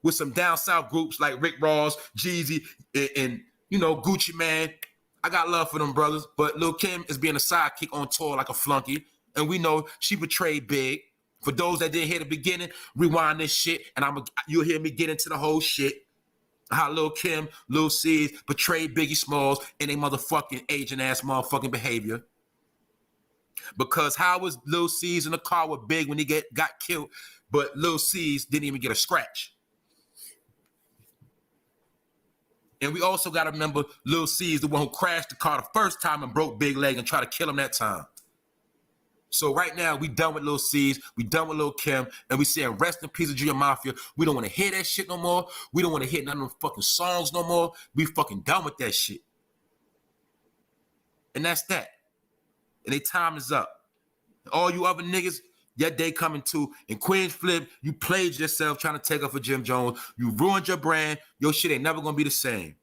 with some down south groups like Rick Ross, Jeezy, and you know, Gucci Man. I got love for them brothers, but Lil Kim is being a sidekick on tour like a flunky. And we know she betrayed big. For those that didn't hear the beginning, rewind this shit, and you'll hear me get into the whole shit. How Lil Kim, Lil C's betrayed Biggie Smalls in a motherfucking agent-ass motherfucking behavior. Because how was Lil C's in the car with Big when he got killed, but Lil C's didn't even get a scratch? And we also got to remember Lil C's the one who crashed the car the first time and broke Big leg and tried to kill him that time. So right now, we done with Lil C's, we done with Lil Kim, and we saying rest in peace of Junior Mafia. We don't want to hear that shit no more. We don't want to hear none of them fucking songs no more. We fucking done with that shit. And that's that. And their time is up. All you other niggas, your day coming too. And Queens Flip, you played yourself trying to take up for Jim Jones. You ruined your brand. Your shit ain't never going to be the same.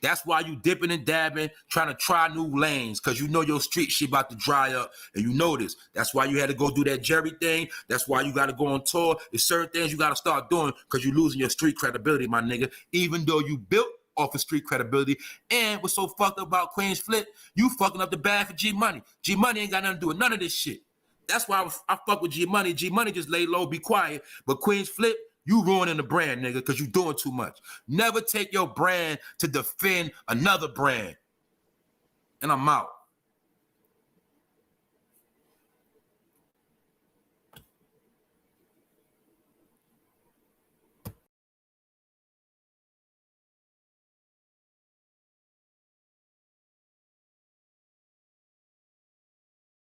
That's why you dipping and dabbing, trying to try new lanes, because you know your street shit about to dry up, and you know this. That's why you had to go do that Jerry thing. That's why you got to go on tour. There's certain things you got to start doing because you're losing your street credibility, my nigga, even though you built off of street credibility. And what's so fucked up about Queens Flip, you fucking up the bag for G-Money. G-Money ain't got nothing to do with none of this shit. That's why I fuck with G-Money. G-Money just lay low, be quiet. But Queens Flip, you ruining the brand, nigga, because you doing too much. Never take your brand to defend another brand. And I'm out.